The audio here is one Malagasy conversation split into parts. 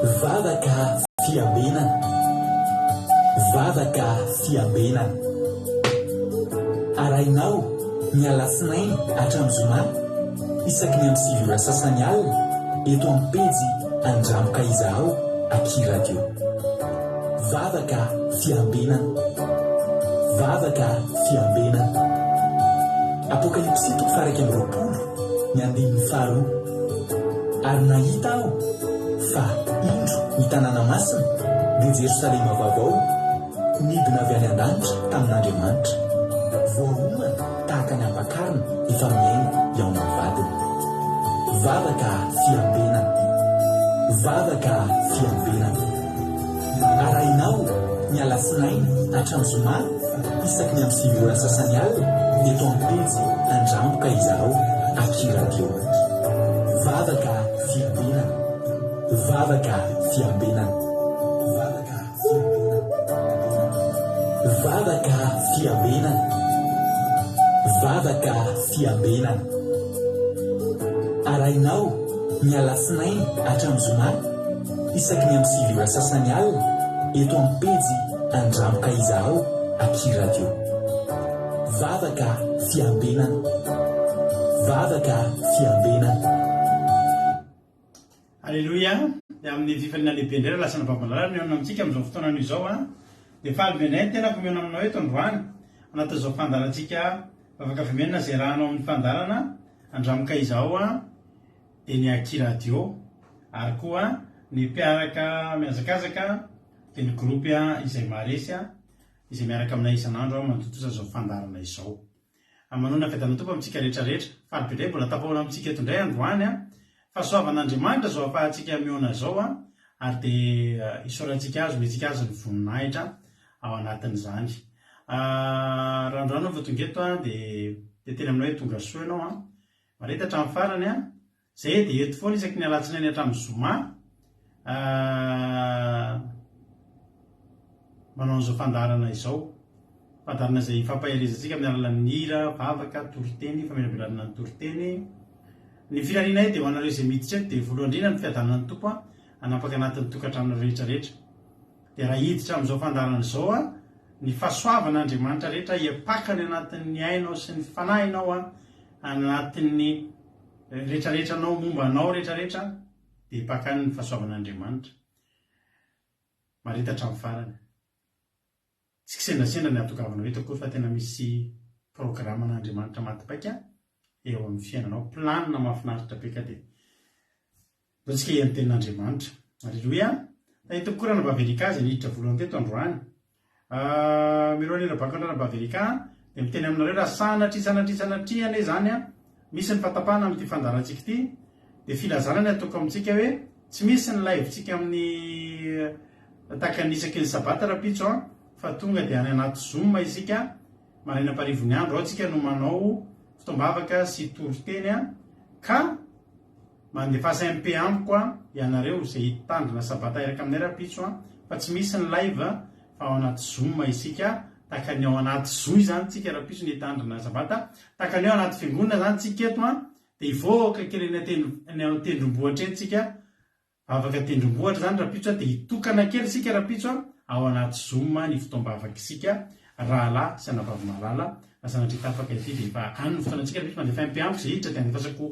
Vavaka fiambenana, vavaka fiambenana. Arainao ny alatsinainy hatramin'ny zoma isaky ny amin'ny sivy sasany alina eto amin'ny pejy Andramoka Izaho Aky Radio. Vavaka fiambenana, vavaka fiambenana. Apokalipsy 1:20 ny andininy faharoa. Ary nahita aho fa indro ny tanàna masina dia Jerosalema vaovao midina avy any an-danitra tamin'Andriamanitra, voaomana tahaka ny ampakarina efa miaina eo amin'ny vadiny. Vavaka fiambenana, vavaka fiambenana. Arainao ny alatsinainy hatramin'ny zoma isaky ny amin'ny sivy ora sasany alina eto amin'ny pejy Andramoka Izaho Aky Radio. Vavaka fiambenana, vavaka fiambenana, vavaka fiambenana, vavaka fiambenana, vavaka fiambenana. Arainao ny alatsinainy hatramin'ny zoma isaky ny amin'ny sivy ora sasany alina eto amin'ny pejy Andramoka Izaho Aky Radio. Vavaka fiambenana, vavaka fiambenana. Alleluia. Dia amin'ny fifaliana lehibe indray lasana babalala miaona amintsika amin'izao fotoana izao dia fahabenay tena miaona aminao eto androany anatin'izao fandarantsika vavaka fiambenana izay rahanao amin'ny fandarana Andramoka Izaho dia ny Aky Radio, ary koa ny mpiaraka miazakazaka dia ny gropy izay maresy izay miaraka aminay isan'andro mandotosa izao fandarana izao. Manona fedana tompo amintsika rehetrarehetra, falibedray mbola tapahoana amintsika eto indray androany fahasoavan'Andriamanitra zao afahantsika miona zao ary dia isorantsika azy metsika azy ny voninahitra ao anatin'izany. Raha androany vao tonga eto dia tena aminao hoe tonga soa ianao mareta hatramin'ny farany zay dia eto foana isaky ny alatsinainy hatramin'ny zoma manao an'izao fandarana izao, fandarana izay fampaherezantsika amin'ny alalan'ny hira, vavaka, toriteny, famelabelana ny toriteny. Ny firarianay dia ho anareo izay miditra eto dia voalohany indrindra ny fiadanana ny tompo hanapaka anatin'ny tokantrano rehetrarehetra. Dia raha hiditra amin'izao fandarana izao ny fahasoavan'Andriamanitra rehetra hiapakany anatin'ny ainao sy ny fanahinao anatin'ny rehetrarehetranao momba anao rehetrarehetra dia hipakany ny fahasoavan'Andriamanitra marita hatramin'ny farany. Tsy kisendasenda ny atokavanao eto akory fa tena misy programan'Andriamanitra matipaika eo amin'ny fiainanao, planina mahafinaritra be ka dia antsika hian'ny tenin'Andriamanitra. Alleluia. Ito koa rana bavelika izay niditra voalohany teto androany. Miroa baka rana bavelika dia miteny aminareo raha sanatria ane zany misy ny fatapahana amin'ity fandarantsika ity dia filazana ny ataoko amintsika hoe tsy misy ny live-tsika amin'ny takanisaky ny sabata rapitso fa tonga dia any anaty Zoom isika maraina-parivony andro ao tsika no manao fitombavaka sy toriteny ka mandefasa MP amiko ianareo izay hitandrina sabata iraka aminay rapitso fa tsy misy ny live fa ao anaty Zoom isika takany ao anaty Zoom zany tsika rapitso ny hitandrina sabata takany ao anaty fiangonana zany tsika eto dia ivoaka kely ny tendrombohatra eny tsika vavaka tendrombohatra zany rapitso dia hitokana kely sika rapitso ao anaty Zoom ny fitombavaka isika rahala sy anabavy malala sanatria tafaka ity dia efa any ny fotoanantsika rapitso mandefa MP amiko izay hiditra dia andefasako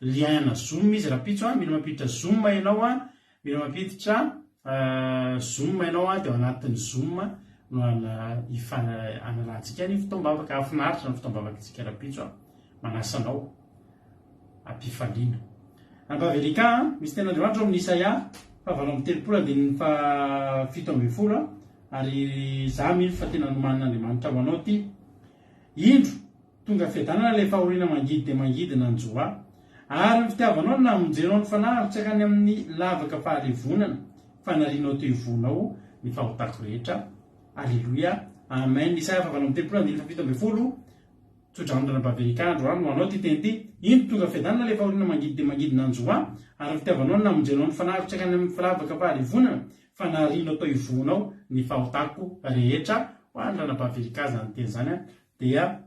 lien Zoom izy rapitso mila mampiditra Zoom ianao mila mampiditra Zoom ianao dia ao anatin'ny Zoom no analantsika ny fitombavaka afinaritra ny fitombavaka tsika rapitso manasanao ampifaliana. Bavelika misy ten'Andriamanitra amin'ny Isaia 9:30 fa 7:10 ary za mily fa tena nomanin'Andriamanitra ho anao ty indro tonga fiadanana ilay fahoriana mangidy dia mangidina ny joa ary ny fitiavanao na amonjenao ny fanahy tsy akany amin'ny lavaka faharevonana fanarianao teo ivonao ny fahotako rehetra. Alleluia. Amen. Isaia 9:30 fa 7:10 tsodrandrona bavelika androany ho anao ty teny ty indro tonga fiadanana ilay fahoriana mangidy dia mangidina ny joa ary ny fitiavanao na amonjenao ny fanahy tsy akany amin'ny lavaka faharevonana fanarianao teo ivonao ny fahotako rehetra. Ho andrana bavelika zany teny zany dia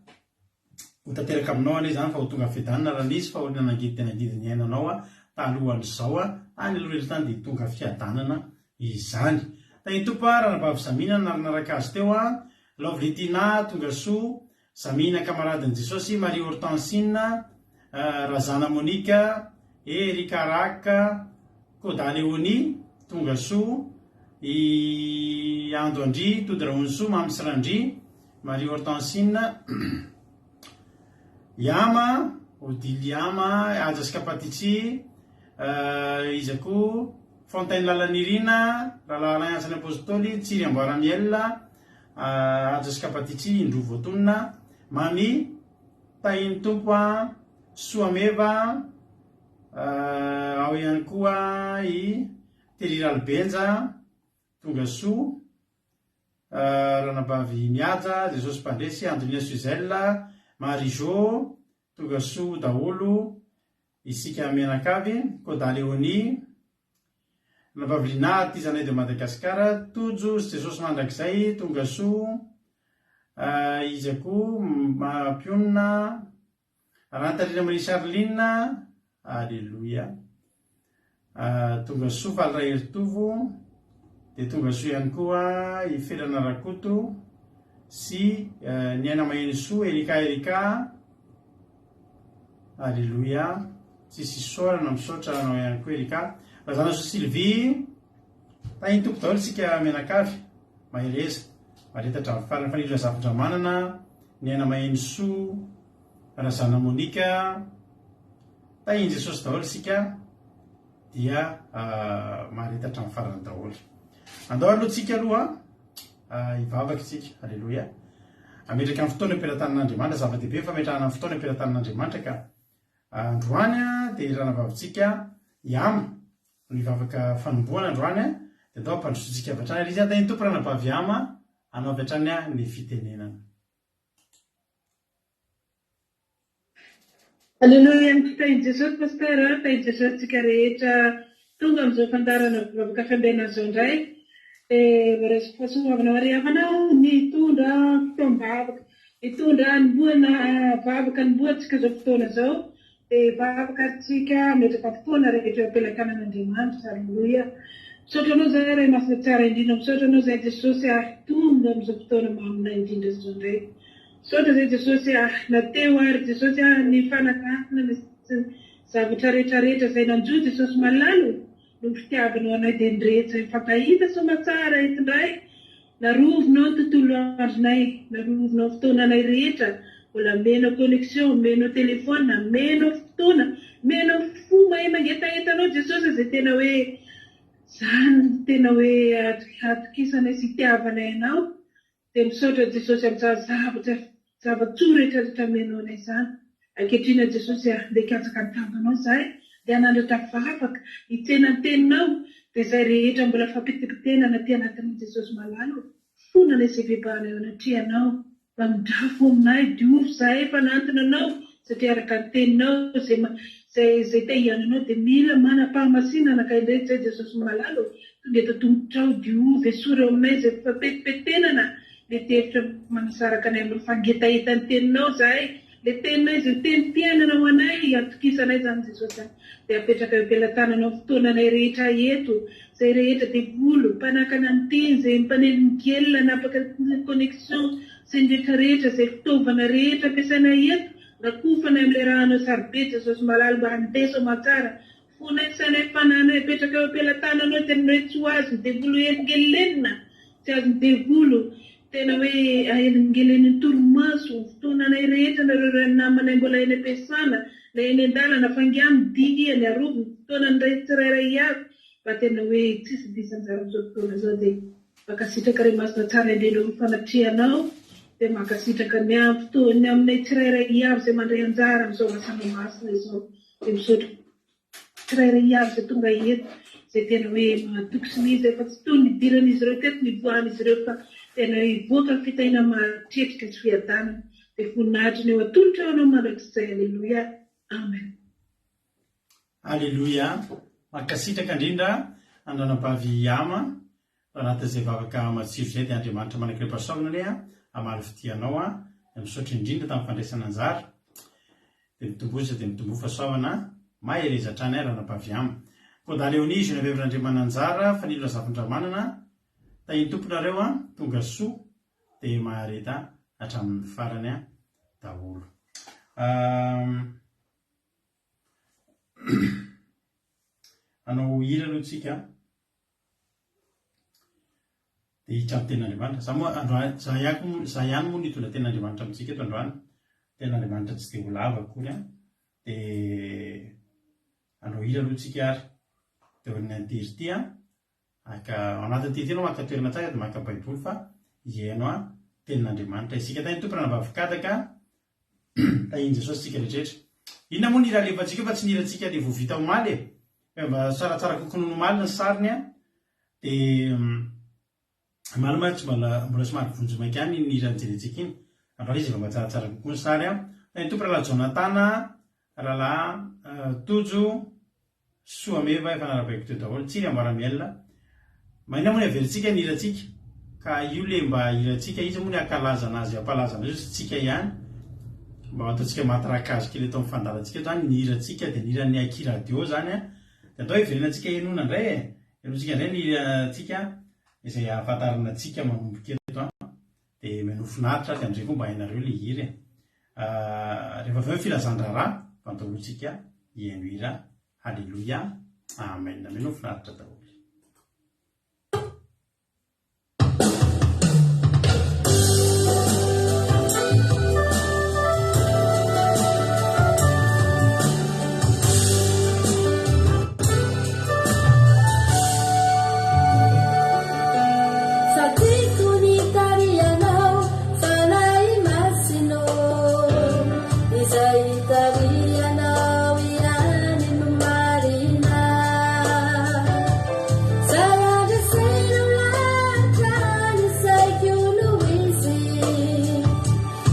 ho tanteraka aminao ane zany fa ho tonga fiadanana raha nisy fahoriana nangidy tena angidiny iainanao talohan'izao any aloha rehetra tany dia tonga fiadanana izany. Tahitompa ranabavy Zamina narinaraka azy teo Lovletina tonga soa, Zamina kamaradin' Jesosy, Marie Hortensine, Razana Monika, Erika Raka, Koda Leonie tonga soa, i Ando Andry Todraonsoa, Mamy Sirandry, Marie Hortensine, Yama Odiliama, Ajaska Patitsy, izy koa Fontaine Lalanirina, Ralalanasany Apôstôly, Tsiry Amboaramiel, Ajaska Patitsy, Indro Voatonina, Mami Tahiny Tompo, Soameva, ao ihany koa i Teriralbenja tonga soa, Ranabavy Miaja, Jesosy Mpandresy, Antonia Suzelle, Marijo tonga soa daholo, isika menakavy, Koda Leonie, Ranabavy Lina Artisanay de Madagasikara, Tojo Jesosy mandrakizay tonga soa, izy koa Mampionina, Rantarina Marie Charline, Alleluia, tonga soa Valra Heritovo, dia tonga soa ihany koa i Felana Rakoto sy ny aina maheno soa Erika, Alleluia, tsisy sorana misaotra anao ihany koa Erika, Razana soa Sylvie, tahiny tompo daholo sika menakavy, Mahereza, maretatra amin'ny farany fanidra Zafindramanana, ny aina maheno soa Razana Monika, tahiny Jesosy daholo sika dia maharetatra amin'ny farany daholo. Andao aloha tsika aloha hivavaka tsika, alleluia, ametraka amin'ny fotoana ampelantanin'Andriamanitra, zava-dehibe fametrahana amin'ny fotoana ampelantanin'Andriamanitra ka androany dia ranavavitsika Yama no hivavaka fanomboana androany dia atao ampandrosotsika avy hatrany, izy tahiny tompo ranabavy Yama anao avy hatrany ny fitenenana. Alleluia, tahiny Jesosy pasteur, tahiny Jesosy tsika rehetra tonga amin'izao fandarana vavaka fandehana zao indray, dia resaka fahasoavana mare hafanao nitondra fotoam-bavaka, nitondra nomboana vavaka nomboantsika zao fotoana zao, dia vavaka tsika metraka fotoana rehetra am-pelantanan'Andriamanitra, alleluia. Misaotra anao zay ray masina tsara indrindra, misaotra anao zay Jesosy tonga amin'izao fotoana mamina indrindra zao indray. Misaotra zay Jesosy nateo ary Jesosy ny fanakatona ny zavatra rehetrarehetra izay nanjoy Jesosy malalo no fitiavanao anay dia nirehitra mifankahita somatsara eto indray, narovinao ny tontolo andronay, narovinao fotoananay rehetra, mbola menao connexion, menao telefona, menao fotoana, menao fo mahay mangetahetanao Jesosy izay tena hoe zany tena hoe atokisanay sy hitiavanay anao, dia misaotra Jesosy amin'ny zavatsoa rehetrarehetra menao anay izany. Ankehitrina Jesosy dia katsaka ny tanganao izahay, dia hanandratra vavaka hitsena ny teninao, dia izay rehetra mbola fampitipitenana aty anatin'i Jesosy malalo, fonana izay bebahana eo anatrihanao, mba midrafo aminay, diovy izahay fanantona anao, satria araka ny teninao izay te hiananao dia mila manam-pahamasinana ka indray izay Jesosy malalo, tonga eto tongotrao diovy esorao aminay izay fampetipetenana, ilay tevitra manasaraka anay amin'ny fangetahetan'ny teninao izahay, le teninay izay teny mpiainana ho anay, atokisanay izany Jesosy, dia apetraka eo am-pelantananao fotoananay rehetra eto, izay rehetra dia volo, mpanakana ny teny, izay mpaneny migelona napaka connexion, izay rehetrarehetra, izay fitaovana rehetra ampiasainay eto, rakofanay amin'ilay rahanao sarobe Jesosy malalo mba handeha somatsara, fonay sanay fananay apetraka eo am-pelantananao, tena hoe tsy ho azy ny devolo elingelenina, tsy azy ny devolo tena hoe ahelingeleniny toromaso, fotoananay rehetra nareo namanay mbola eny am-piasana, na eny an-dalana fangamy diany aroviny fotoanany ray tsirairay avy, mba tena hoe tsisy disanjara amin'izao fotoana izao, dia makasitraka ray masina tsara indrindra ny fanatrianao, dia makasitraka ny amin'ny fotoany aminay tsirairay avy izay mandray anjara amin'izao asana masina izao, dia misaotra tsirairay avy izay tonga eto, izay tena hoe mahatoky sy ny izy efa tsy toy ny diran'izy ireo teto ny voan'izy ireo, fa tena hivoaka ny fitaina matretrika sy fiadanana, dia voninahitra ny eo atolotra eo anao mandrakizay, alleluia, amen. Alleluia, makasitraka indrindra andranabavy Yama anatin'izay vavaka matsiro izay, dia Andriamanitra manankirepasaonany amaly fitianao misaotra indrindra tamin'ny fandraisana anjara, dia mitombosa dia mitombo fahasoavana maherezatrany arana-pavy amy ko da leonizy ny avevin'andriamananjara fa nilo zavindramanana tahiny tomponareo a tonga soa de mahareta hatramin'ny farany a daholo anao hira aloha tsika de hitra amin'ny ten'andriamanitra za ihany moa nitondra ten'andriamanitra amitsika eto androany ten'andriamanitra tsy de ho lava akory a de anao hira aloha tsika ary de ny antery ty a aka anatin'ny ty tena maka toerana tsaka de maka baiboly fa iaino a tenin'andriamanitra isika tany tompona navavikataka tahiny jesosy tsika rehetrarehetra inona moa nira lefantsika fa tsy niratsika de vovita omaly mba tsaratsara kokonono omaly ny sariny a de malama tsy mbola somary vonjomaika any niranjeretsika iny androany izy mba tsaratsara kokoa ny sary a tahiny tompona raha jonatana rahalahy tojo soameva efa narabaiko teo daholo tsiry ambaramielina mahina moa ny averitsika niratsika ka io le mba iratsika izy moa ny akalaza anazy ampalazana izy tsika ihany mba ataotsika matrakazo kely atao mifandalatsika zany niratsika de niran'ny aki radio zany a de atao hiverenatsika enona indray enotsika indray niratsika izay ahafantarana tsika manomboka eto a de menofinaritra de amizay koa mba hainareo le hiry rehefa aveo filazandrara fantolotsika ihaino hira halleloia amen menofinaritra daholo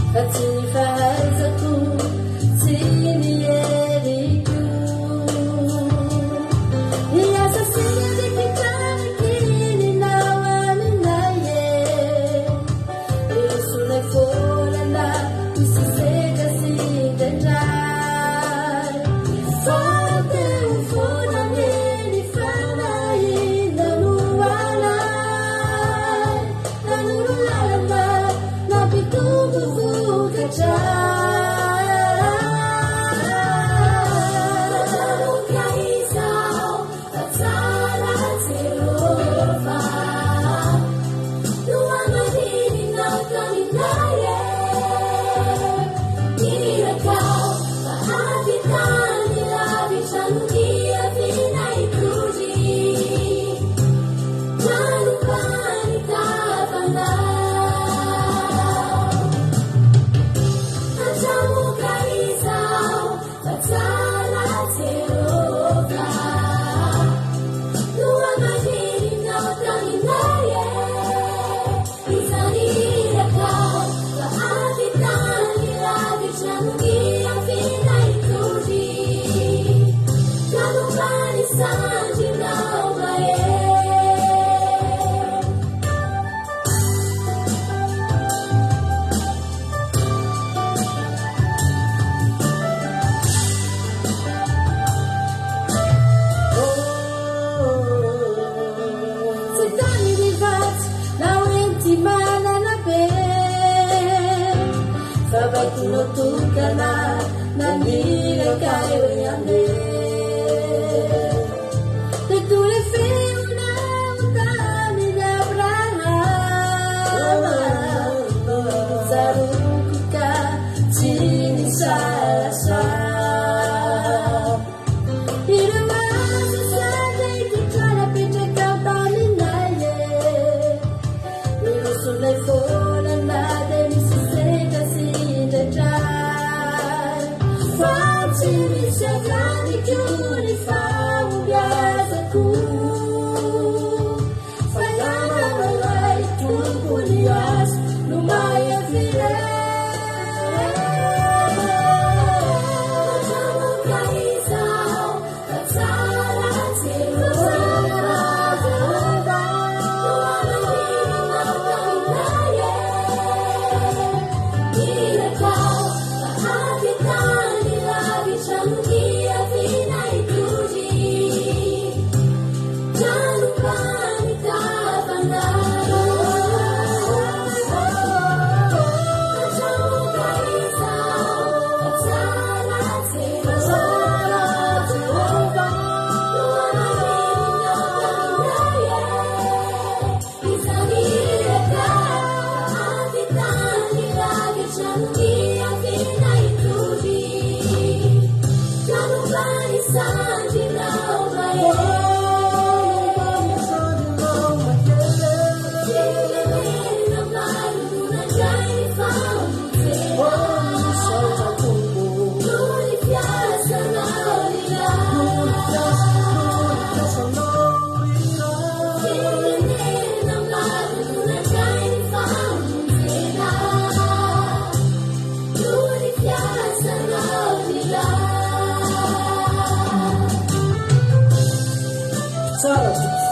Fatimi,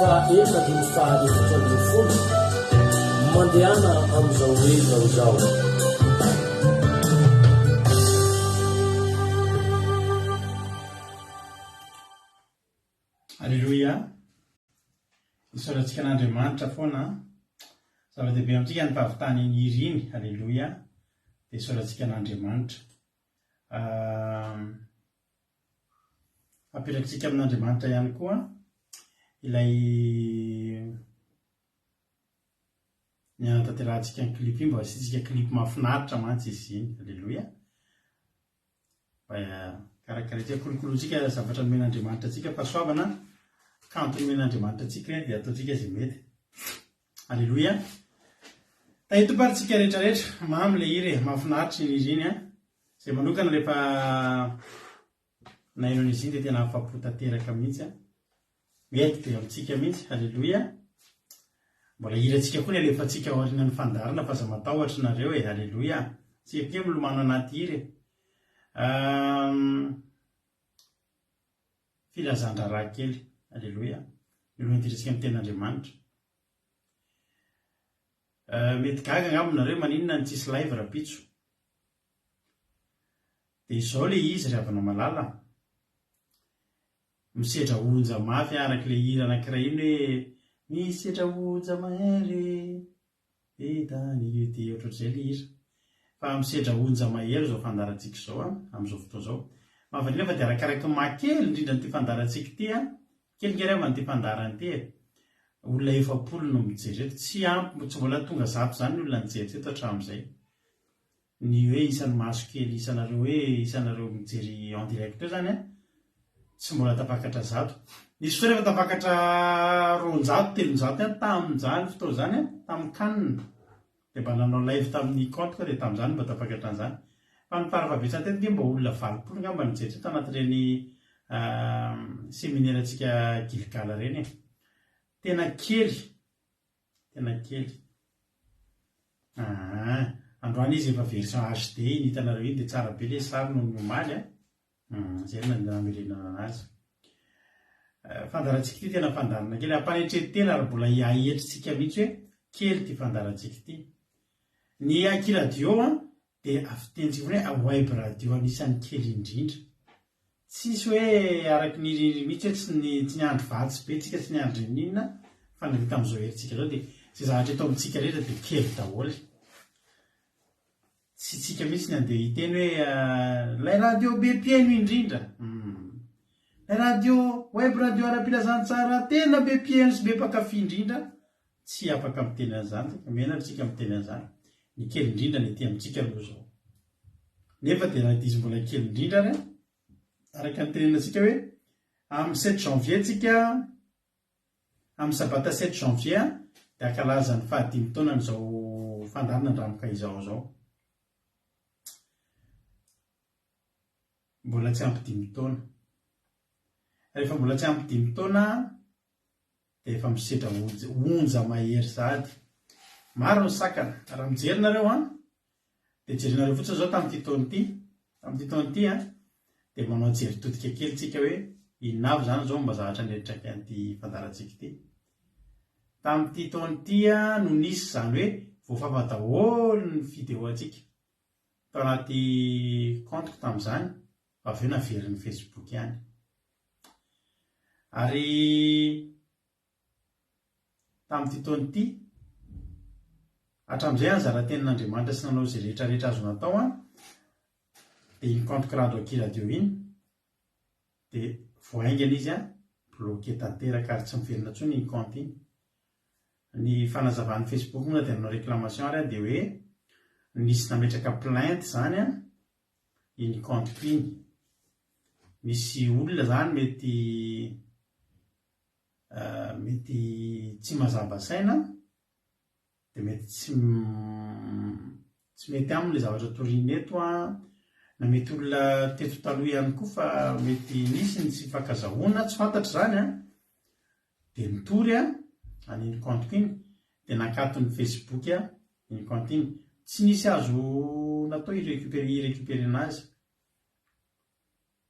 faefatra mandehana am'izao oezao zao. Alleloia, isaorantsika an'Andriamanitra foana zava-dehibe amintsika ny mpahavitany ny iriny. Alleloia, dia isaorantsika an'Andriamanitra. Apetrakintsika amin'Andriamanitra ihany koa ilay ny anatanterantsika ny klipy mba asitsika klipy mahafinaritra mantsy izy iny. Alleloia, karakaratsika kolokolotsika zavatra nomen'Andriamanitra atsika fahasoavana kanto nomen'Andriamanitra atsika dia ataotsika izay mety. Alleloia, tahitoparitsika rehetrarehetra mamy le iry mahafinaritra ny izy iny izay manokana rehefa naino an'izy iny dia tena afapo tanteraka mihitsy mety dia amintsika mihitsy. Alleloia, mbola irantsika koa ny alefantsika aoriana ny fandarana fa za matahotra nareo e. Alleloia, tsika ke milomano anaty iry filazan-draharaha kely. Alleloia, milohantiritsika amin'ny ten'Andriamanitra. Mety gaga angambonareo maninona ny tsisy live rapitso dia izao le izy ry havana malala misedra onja mafy araka le hira anankiray iny hoe misedra onja mahery etany dia ohatr'izay le hira fa misedra onja mahery zao fandarantsika izao amin'izao fotoa izao. Mahavaliana fa dia arakaraky makely indrindra n'ity fandarantsika ity kelikely n'ity fandarany ity olona 70 no mijery eto, tsy mbola tonga zato zany ny olona nijery teto hatramin'izay. Ny hoe isan'ny maso kely isanareo mijery en direct eo zany tsy mbola tapakatra zato. Nisy fotoana efa tapakatra 200-300 tamin'izany fotoa zany tamin'ny kanina dia mba nanao live tamin'ny compte koa dia tamin'izany mba tapakatra an'izany. Fa ny farafahabetsany teto dia mba olona 70 ngamba nijery teto anatin'ireny seminaire-ntsika Gilgal reny tena kely. Androany izy efa version HD ny hitanareo iny dia tsara be le sary noho ny omaly zay namerenana anazy. Fandarantsika ity tena fandarana kely ampanetretena ary mbola ahetritsika mihitsy hoe kely ty fandarantsika ity. Ny akiradio dia afitentsika hoe web radio anisan'ny kely indrindra, tsisy hoe araky ny mihitsy hoe tsy ny andro vatsy be tsika, tsy ny andro ninona fa navita amin'izao herintsika zao dia zay zavatra eto amintsika rehetra dia kely daholy. Tsy tsika mihitsy ny andeha hiteny hoe lay radio be piaino indrindra, lay radio web radio ara-pilazantsara tena be piaino sy be mpakafy indrindra, tsy afaka miteny an'izany, menatra miteny an'izany. Ny kely indrindra ny ety amintsika aloha zao. Nefa dia raha dizy mbola kely indrindra araka ny tenenantsika hoe amin'ny 7 janvier tsika, amin'ny sabata 7 janvier dia ankalaza ny 5 taona n'izao fandarana andramika izao zao. Mbola tsy ampy 5 taona. Rehefa mbola tsy ampy 5 taona dia efa misedra onja mahery sady. Maro ny sakana. Raha mijery nareo dia jerinareo fotsiny zao tamin'ity taona ity dia manao jery todika kely tsika hoe inavy zany zao mba zavatra neritraka an'ity fandarantsika ity. Tamin'ity taona ity no nisy zany hoe voafafa daholo ny vidéo atsika tao anaty compte tamin'izany, avy eo naverin'ny Facebook ihany. Ary tamin'ity taona ity hatramin'izay anjara tenin'Andriamanitra sy nanao izay rehetrarehetra azo natao dia iny compte Crado Akiradio iny dia voaingana izy bloqué tanteraka ary tsy miverina intsony iny compte iny. Ny fanazavan'ny Facebook moa dia nanao réclamation ary dia hoe nisy nametraka plainte zany iny compte iny. Misy olona zany mety tsy mazava saina dia mety tsy mety aminy zavatra toriana eto na mety olona teto taloha ihany koa fa mety nisy ny tsy fankazahoana tsy fantatra zany dia nitory an'iny compte iny dia nakatony Facebook iny compte iny, tsy nisy azo natao irécupérer anazy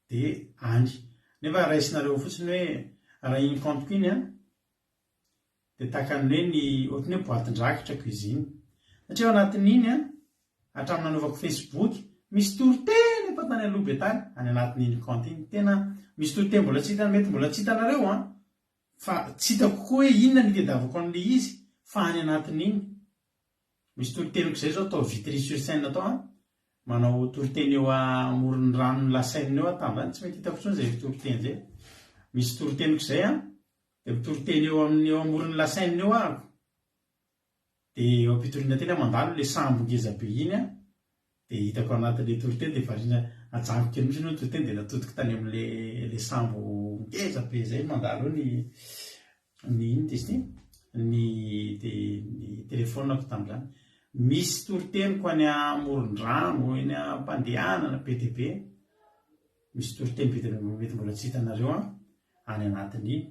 dia any nefa raisinareo fotsiny hoe raha iny compte iny dia tahakany hoe ny ohatrany hoe boatin-drakitra cuisine satria ao anatin'iny a hatramin'ny nanaovako Facebook misy toriteny efa tany aloha be tany any anatin'iny compte iny tena misy toriteny mbola tsy hitana mety mbola tsy hitanareo a fa tsy hitako koa hoe inona ny tediavako an'le izy fa any anatin'iny misy toriteniko izay zao atao Vitry sur Seine atao a manao toriteny eo amoron'ny ranony Lasaine eo tam'zany tsy mety hitako tsony zay toriteny zay misy toriteniko izay a dia mitoriteny eo amin'ny eo amoron'ny Lasaine eo ako dia eo ampitoriana teny mandalo le sambo ngeza be iny a dia hitako anatin'le toriteny dia variana ajanoko kely mihitsy no toriteny dia natodiko tany amin'le sambo ngeza be zay mandalo ny iny izy ny telefonako tamin'izany misy toriteniko any amoron-drano eny ampandehanana be dia be misy toriteny be dia mety mbola tsy hitanareo a any anatin'iny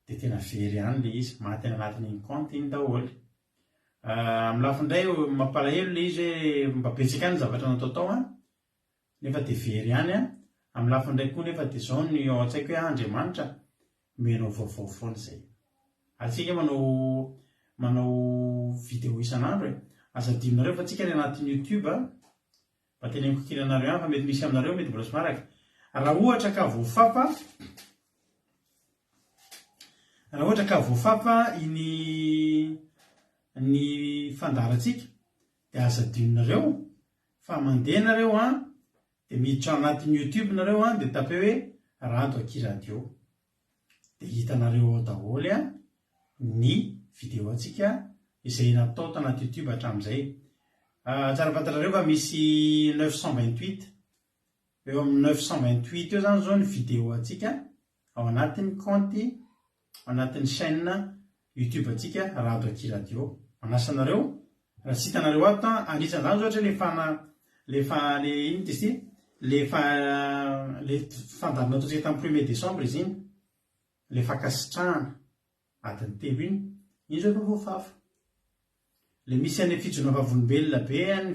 dia tena very ihany le izy maty any anatin'iny compte iny daholo amin'ny lafindray mampalahelo le izy hoe mba betsaka any zavatra natao a nefa dia very ihany a amin'ny lafindray koa nefa dia zao ny ao an-tsaiko hoe Andriamanitra menao vaovao foana izay atsika manao vidéo isan'andro e aza adinonareo fa tsika ny anatin'ny YouTube a mba teneniko kely anareo ihany fa mety misy aminareo mety mbola somaraka raha ohatra ka voafafa ny fandarantsika dia aza adinonareo fa mandeha nareo a dia miditra anatin'ny YouTube nareo a dia tape hoe Rado Aky Radio dia hitanareo ao daholo a ny vidéo antsika izay natao tanaty YouTube hatramin'izay tsara fantatrareo fa misy 928 eo amin'ny 928 eo zany zao ny vidéo antsika ao anatin'ny compte ao anatin'ny chaîne YouTube antsika Rado Aky Radio manasanareo raha tsy hitanareo ato anisan'izany zao ohatra le iny izy le fandarina ataontsika tamin'ny 1er décembre izy iny le fakasitrahana adiny telo iny zao efa voafafa le misy any fijona vavolombelona be any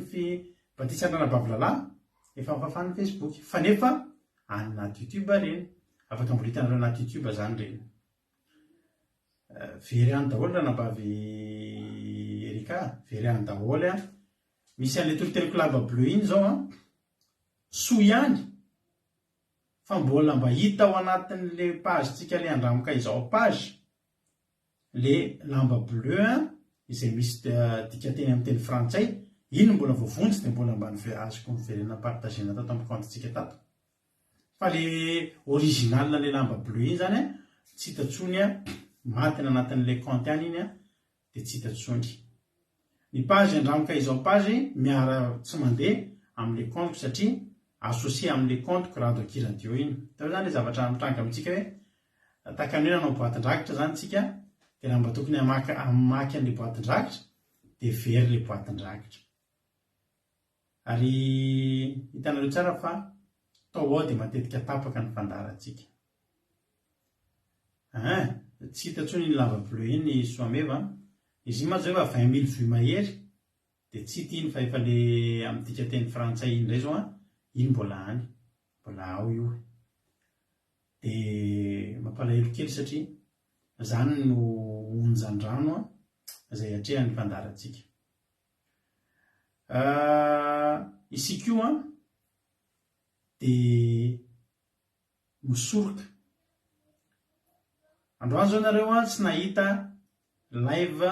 batisa-drana bavilalahy efa mifafany Facebook fa nefa any anaty YouTube reny afaka mbola hitanareo anaty YouTube zany reny very any daholo raha nabavy Erika very any daholo a misy an'le toriteny club bleu iny zao a soa ihany fa mbola mba hita ao anatin'le page tsika le andramoka izao page le lamba bleu a izay misy dikateny amin'ny teny frantsay iny mbola voavonjy dia mbola mba azoko miverena partagena tato amin'ny compte-tsika tato fa le original le lamba bleu iny zany a tsy hitatsony a matiny anatin'le compte any iny a dia tsy hitatsony ny page andramoka izao page miara tsy mandeha amin'le compte satria associé amin'le compte Rado Aky Radio iny tao zany le zavatra mitranga amintsika hoe tahakany hoe nanao boatin-drakitra zany tsika dia raha mba tokony amaky an'le boatin-drakitra dia very le boatin-drakitra ary hitanareo tsara fa tao ao dia matetika tapaka ny fandarantsika tsy hitatsony ny lamba bleu iny soameva izy iny mazo efa 20 000 vues mahery dia tsy hita iny fa efa le amin'ny dikateny frantsay iny indray zao a iny mbola ao io dia mampalahelo kely satria zany no onjan-drano a izay atrehan'ny fandarantsika isika io a dia misoroka androany zao nareo a tsy nahita live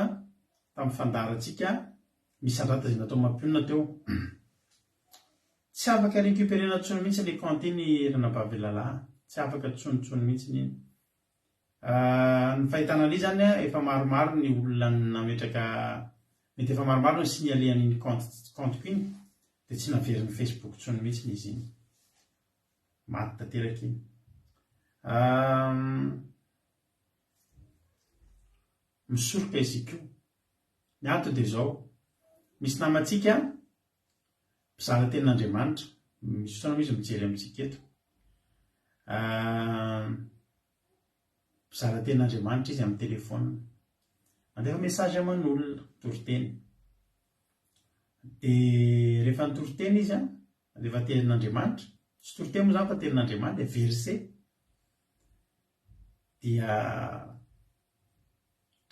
tamin'ny fandarantsika misy andrata izay natao mampionona teo tsy afaka récupérena tsony mihitsy le compte iny ranabavy lalahy tsy afaka tsonitsony mihitsy iny ny fahitana an'io zany a efa maromaro ny olona nametraka mety efa maromaro ny signalé an'iny compte iny dia tsy naverin'ny Facebook tsony mihitsy izy iny maty tanteraka iny misoroka isika io ny ato dia zao misy namantsika mpizara tenin'Andriamanitra misy fotoana izy mijery amintsika eto mpizara tenin'Andriamanitra izy amin'ny telefona mandefa message aman'olona toriteny dia rehefa nytoriteny izy a mandefa tenin'Andriamanitra tsy toriteny moa zany fa tenin'Andriamanitra verset dia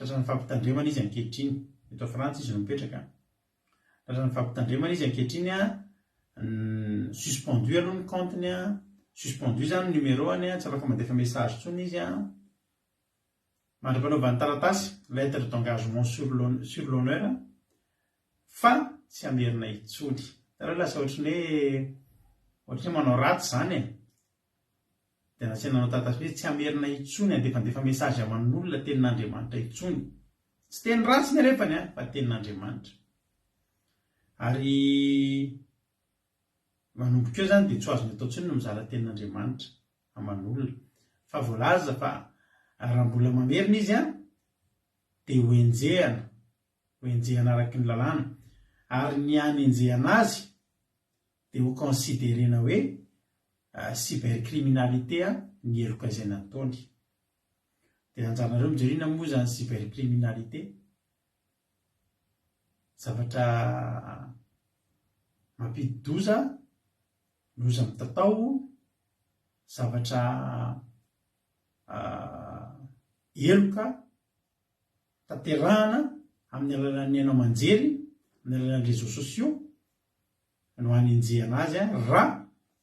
tratrany fampitandremana izy ankehitriny, eto Frantsa izy no mipetraka. Tratrany fampitandremana izy ankehitriny suspendu aloha ny compteny suspendu zany numéroany tsy afaka mandefa message tsony izy mandra-panaovany taratasy lettre d'engagement sur l'honneur fa tsy amerina itsony. Tara lasa ohatry hoe manao ratsy zany dia nasiana nanao taratasy hoe tsy amerina itsony andefandefa message aman'olona tenin'Andriamanitra itsony. Tsy teny ratsy nerefany fa tenin'Andriamanitra. Ary manomboka eo zany dia tsy ho azony atao tsony no mizara tenin'Andriamanitra aman'olona fa voalaza fa raha mbola mamerina izy dia hoenjehana araky ny lalàna, ary ny hanenjehana azy dia ho considérena hoe cybercriminalité ny heloka izay nataony. Dia anjaranareo mijerena moa zany cybercriminalité, zavatra mampidi-doza, loza mitatao, zavatra heloka tanterahana amin'ny alalan'ny haino aman-jery, amin'ny alalan'ny réseaux sociaux no hanenjehana azy raha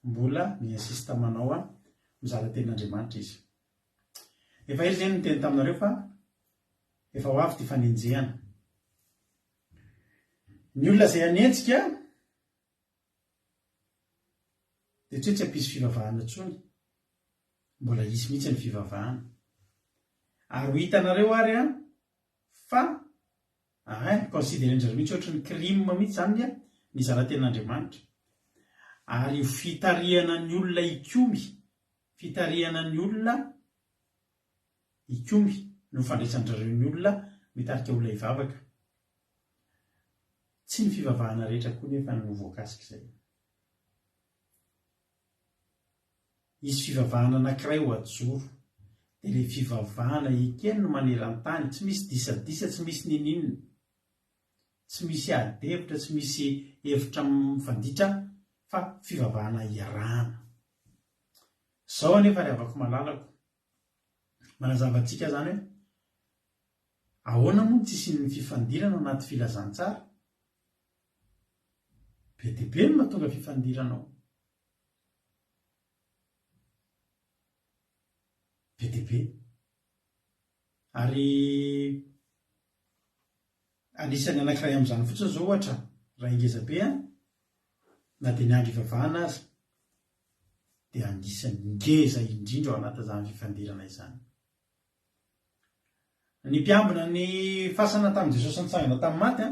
mbola miinsiste manao mizara tenin'Andriamanitra izy. Efa izy zany niteny taminareo fa efa ho avy ty fanenjehana. Ny olona izay hanenjika dia tsy hampisy fivavahana intsony, mbola hisy mihitsy ny fivavahana. Ary ho hitanareo ary fa considéren'zareo mihitsy ohatry ny crime mihitsy zany ny zara tenin'Andriamanitra. Ary fitarihana ny olona ikomy, fitarihana ny olona ikomy no fandraisan'zareo ny olona mitarika olona hivavaka. Tsy ny fivavahana rehetra koa nefa no voakasika izay. Isy fivavahana anankiray ho ajoro, dia ilay fivavahana ekeny no maneran-tany, tsy misy disadisa, tsy misy ninina, tsy misy adevitra, tsy misy hevitra mifanditra, fa fivavahana iarahana. Zao anefa ry havako malalako manazava antsika zany hoe ahoana moa tsisy ny fifandirana anaty filazantsara? Be dia be no mahatonga fifandirana ao. Be dia be. Ary anisany anankiray amin'izany fotsiny zao ohatra raha ingeza be na dia niandry hivavahana azy dia anisany ngeza indrindra ao anatin'izany fifandirana izany. Ny mpiambina ny fasana tamin'i Jesosy nitsangana tamin'ny maty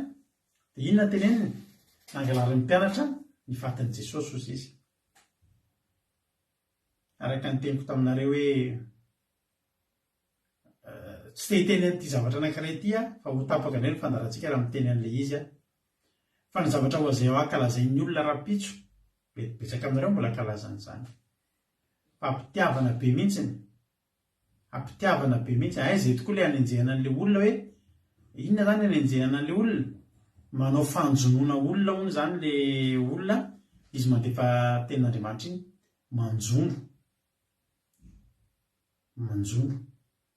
dia inona teneniny? Nangalarin'ny mpianatra ny fatin'i Jesosy hozy izy. Araka ny teniko taminareo hoe tsy te-hiteny ity zavatra anankiray ity fa ho tapaka indray ny fandarantsika raha miteny an'ilay izy fa ny zavatra ho azay ankalazain'ny olona rapitso, betsaka aminareo mbola kalazan'izany. Fa ampitiavana be mihitsiny, ampitiavana be mihitsy. Izay tokoa ilay hanenjehana an'ilay olona hoe inona zany hanenjehana an'ilay olona? Manao fanjonoana olona hono zany ilay olona izy mandefa tenin'Andriamanitra iny, manjono,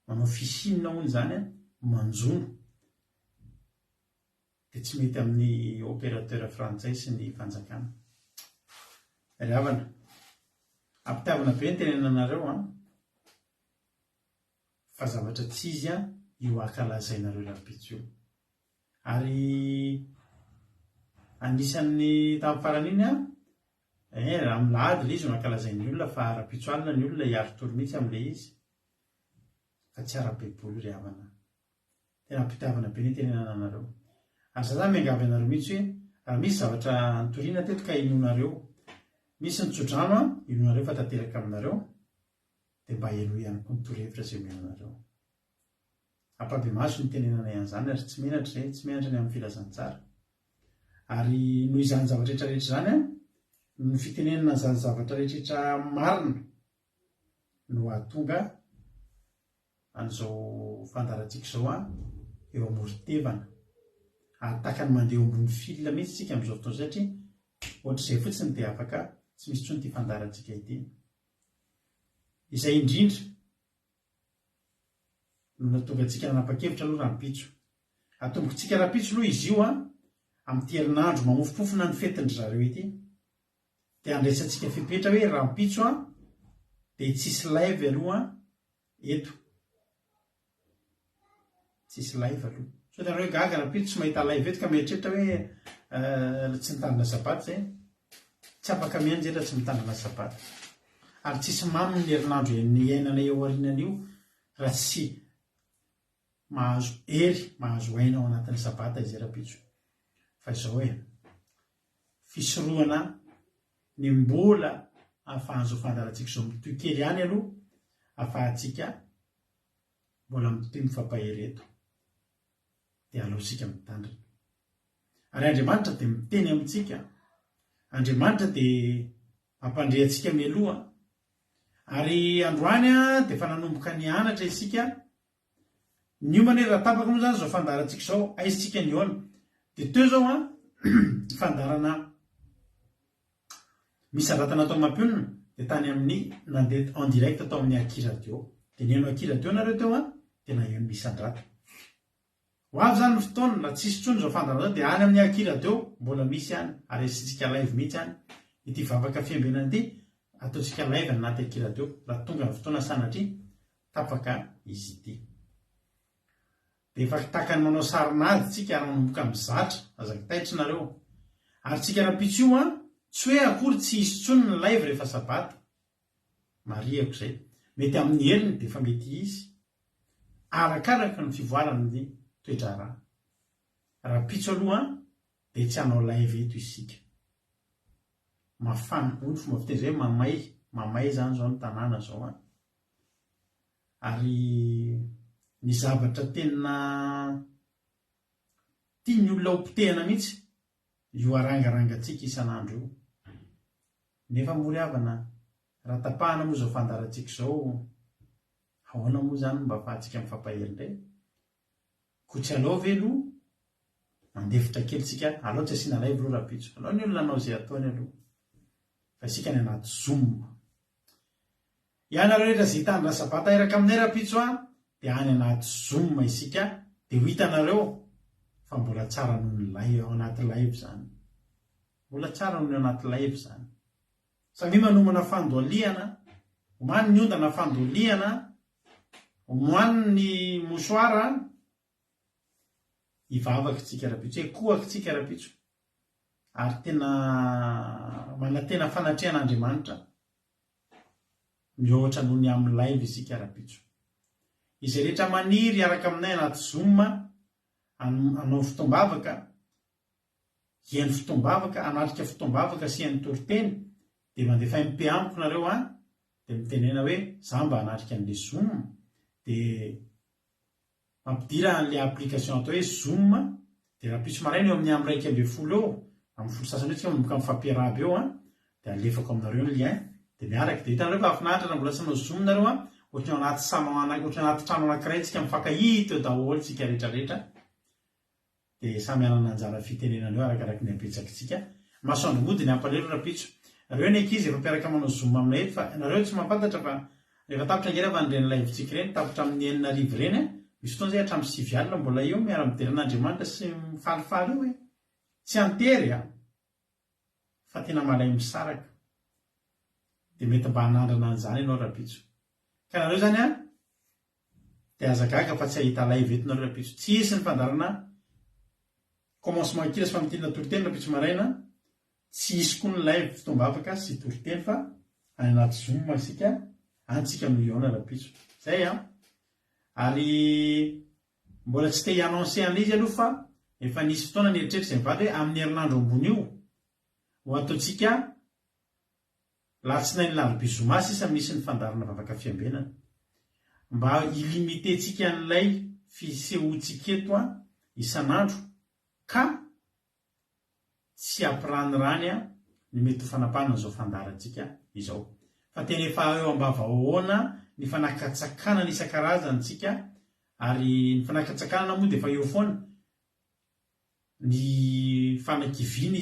manao fisinina hono zany manjono. Dia tsy mety amin'ny opérateur frantsay sy ny fanjakana. Ry havana, ampitiavana be ny tenenanareo fa zavatra tsy izy io ankalazainareo rapitso io. Ary anisan'ny tamin'ny farany iny raha milahady ilay izy no ankalazain'ny olona fa rapitso alina ny olona hiaro toro mihitsy amin'ilay izy. Fa tsy ara-baiboly ry havana. Tena ampitiavana be ny tenenanareo. Ary za zany miangavy anareo mihitsy hoe raha misy zavatra nitoriana teto ka inonareo, misy ny tsodrano inonareo fa tanteraka aminareo, dia mba elo ihany koa ny torohevitra izay omenareo. Ampabe maso ny tenenana ihany izany ary tsy menatra izay, tsy menatra ny amin'ny filazantsara. Ary noho izany zavatra rehetrarehetra zany ny fitenenana izany zavatra rehetrarehetra marina no ahatonga an'izao fandarantsika izao eo amoron-tevana. Atakany mandeha ambony fil mihitsy tsika amin'izao fotoana satria ohatr'izay fotsiny dia afaka tsy misy intsony ity fandarantsika ity. Izay indrindra no tonga antsika nanapa-kevitra aloha rahampitso atombokontsika rahampitso aloha izy io amin'ny herinandro mamofopofona ny fetindry zareo ity dia andraisantsika fipetra hoe rahampitso dia tsisy live aloha eto tsisy live aloha so tena hoe gaga rahampitso tsy mahita live eto ka mieritreritra hoe tsy mitandrina sabaty zay tsy afaka mianjera tsy mitandrina sabaty ary tsisy maminy ny herinandro ny iainana eo arinan'io raha tsy mahazo ery mahazo aina ao anatin'ny sabata izy rahampitso fa izao hoe fisoroana ny mbola ahafahan'izao fandarantsika izao mitoy kely ihany aloha ahafahantsika mbola mitoy mifampahereto dia aleosika mitandrina ary Andriamanitra dia miteny amintsika Andriamanitra dia mampandrehantsika mialoha ary androany dia efa nanomboka ny anatra isika niomana hoe raha tapaka moa zany zao fandarantsika izao aizitsika ny hoana dia teo zao fandarana misy anratana atao mampionina dia tany amin'ny nandeha en direct atao amin'ny Aki Radio dia neno Aki Radio nareo teo dia naheno misy andrata ho avy zany ny fotoana na tsisy tsony zao fandarana zao dia any amin'ny Aki Radio mbola misy any ary asintsika live mihitsy any ity vavaka fiambenana ity ataontsika live anaty Aki Radio raha tonga ny fotoana sanatry tapaka izy ity dia efa tahaka ny manao sarinady tsika ary manomboka amin'ny zatra azaka taitra nareo ary tsika rahampitso io tsy hoe akory tsy hisy tsony ny live rehefa sabata mariako zay mety amin'ny heriny dia efa mety izy arakaraka ny fivoarany toedrara rahampitso aloha dia tsy hanao live eto isika mafana hoy ny fomba fiteny zay mamay zany zao ny tanàna zao ary ny zavatra tena tia ny olona ompitehana mihitsy io arangarangatsika isan'andro io nefa mory havana raha tapahana moa zao fandarantsika zao ahoana moa zany mba ahafahantsika mifampahery indray kotsy alao velo mandefitra kely tsika alao tsy asiana live aloha rahampitso alao ny olona nanao zay ataony aloha fa isika ny anaty zoom ianareo rehetra zay hitandrina sabata eraka aminay rahampitso dia any anaty zoom isika dia ho hitanareo fa mbola tsara noho ny live ao anaty live zany mbola tsara noho ny anaty live zany samy manomana fandoaliana omany ny ondana fandoaliana omany ny mosoara ivavaka tsika rahampitso hoe kohaka tsika rahampitso ary tena manatena fanatrihan'Andriamanitra mihoatra noho ny amin'ny live isika rahampitso izay rehetra maniry araka aminay anaty zoom anao fotoam-bavaka hihainy fotoam-bavaka anatrika fotoam-bavaka sy hihainy toriteny dia mandefa MP amiko nareo dia mitenena hoe za mba anatrika an'le zoom dia mampidira an'le application atao hoe zoom dia rahampitso maraina eo amin'ny amin'ny 1 ambin'ny 10 eo amin'ny folo sasany tsika manomboka amin'ny fampiarahaba eo dia alefako aminareo ny lien dia miaraka dia hitanareo fa afinaritra raha mbola tsy manao zoom nareo ohatry anaty ohatry anaty trano anankiray tsika mifankahita eo daholo tsika rehetrarehetra dia samy anana anjara fitenenana eo arakaraka ny apetsakitsika masoandro modiny ampalelo rahampitso nareo ny ankizy efa mpiaraka manao zoom aminay eto fa nareo tsy mampantatra fa rehefa tapitra ngera fa nireny live tsika reny tapitra amin'ny 9 reny misy fotoana zay hatramin'ny 7 alina mbola eo miara-mideran'Andriamanitra sy mifalifaly io hoe tsy antery fa tena malay misaraka dia mety mba hanandrana an'izany ianao rahampitso ka nareo zany dia azagaga fa tsy ahita live eto nareo rahampitso tsy hisy ny fandarana commencement kira sy famitena toriteny rahampitso maraina tsy hisy koa ny live fotoam-bavaka sy toriteny fa any anaty zoom isika antsika miliona rahampitso zay ary mbola tsy te hi-annoncer an'ilay izy aloha fa efa nisy fotoana ny eritreritra izay mivady hoe amin'ny herinandro ambony io ho ataontsika latsinainy larobia zoma sisa misy ny fandarana vavaka fiambenana mba ilimitentsika an'ilay fisehoantsika eto isan'andro ka tsy ampiranirany ny mety ho fanapahana izao fandarantsika izao fa tena efa eo ambavahoana ny fanakatsakana ny isan-karazantsika ary ny fanakatsakana moa dia efa eo foana ny fanakiviana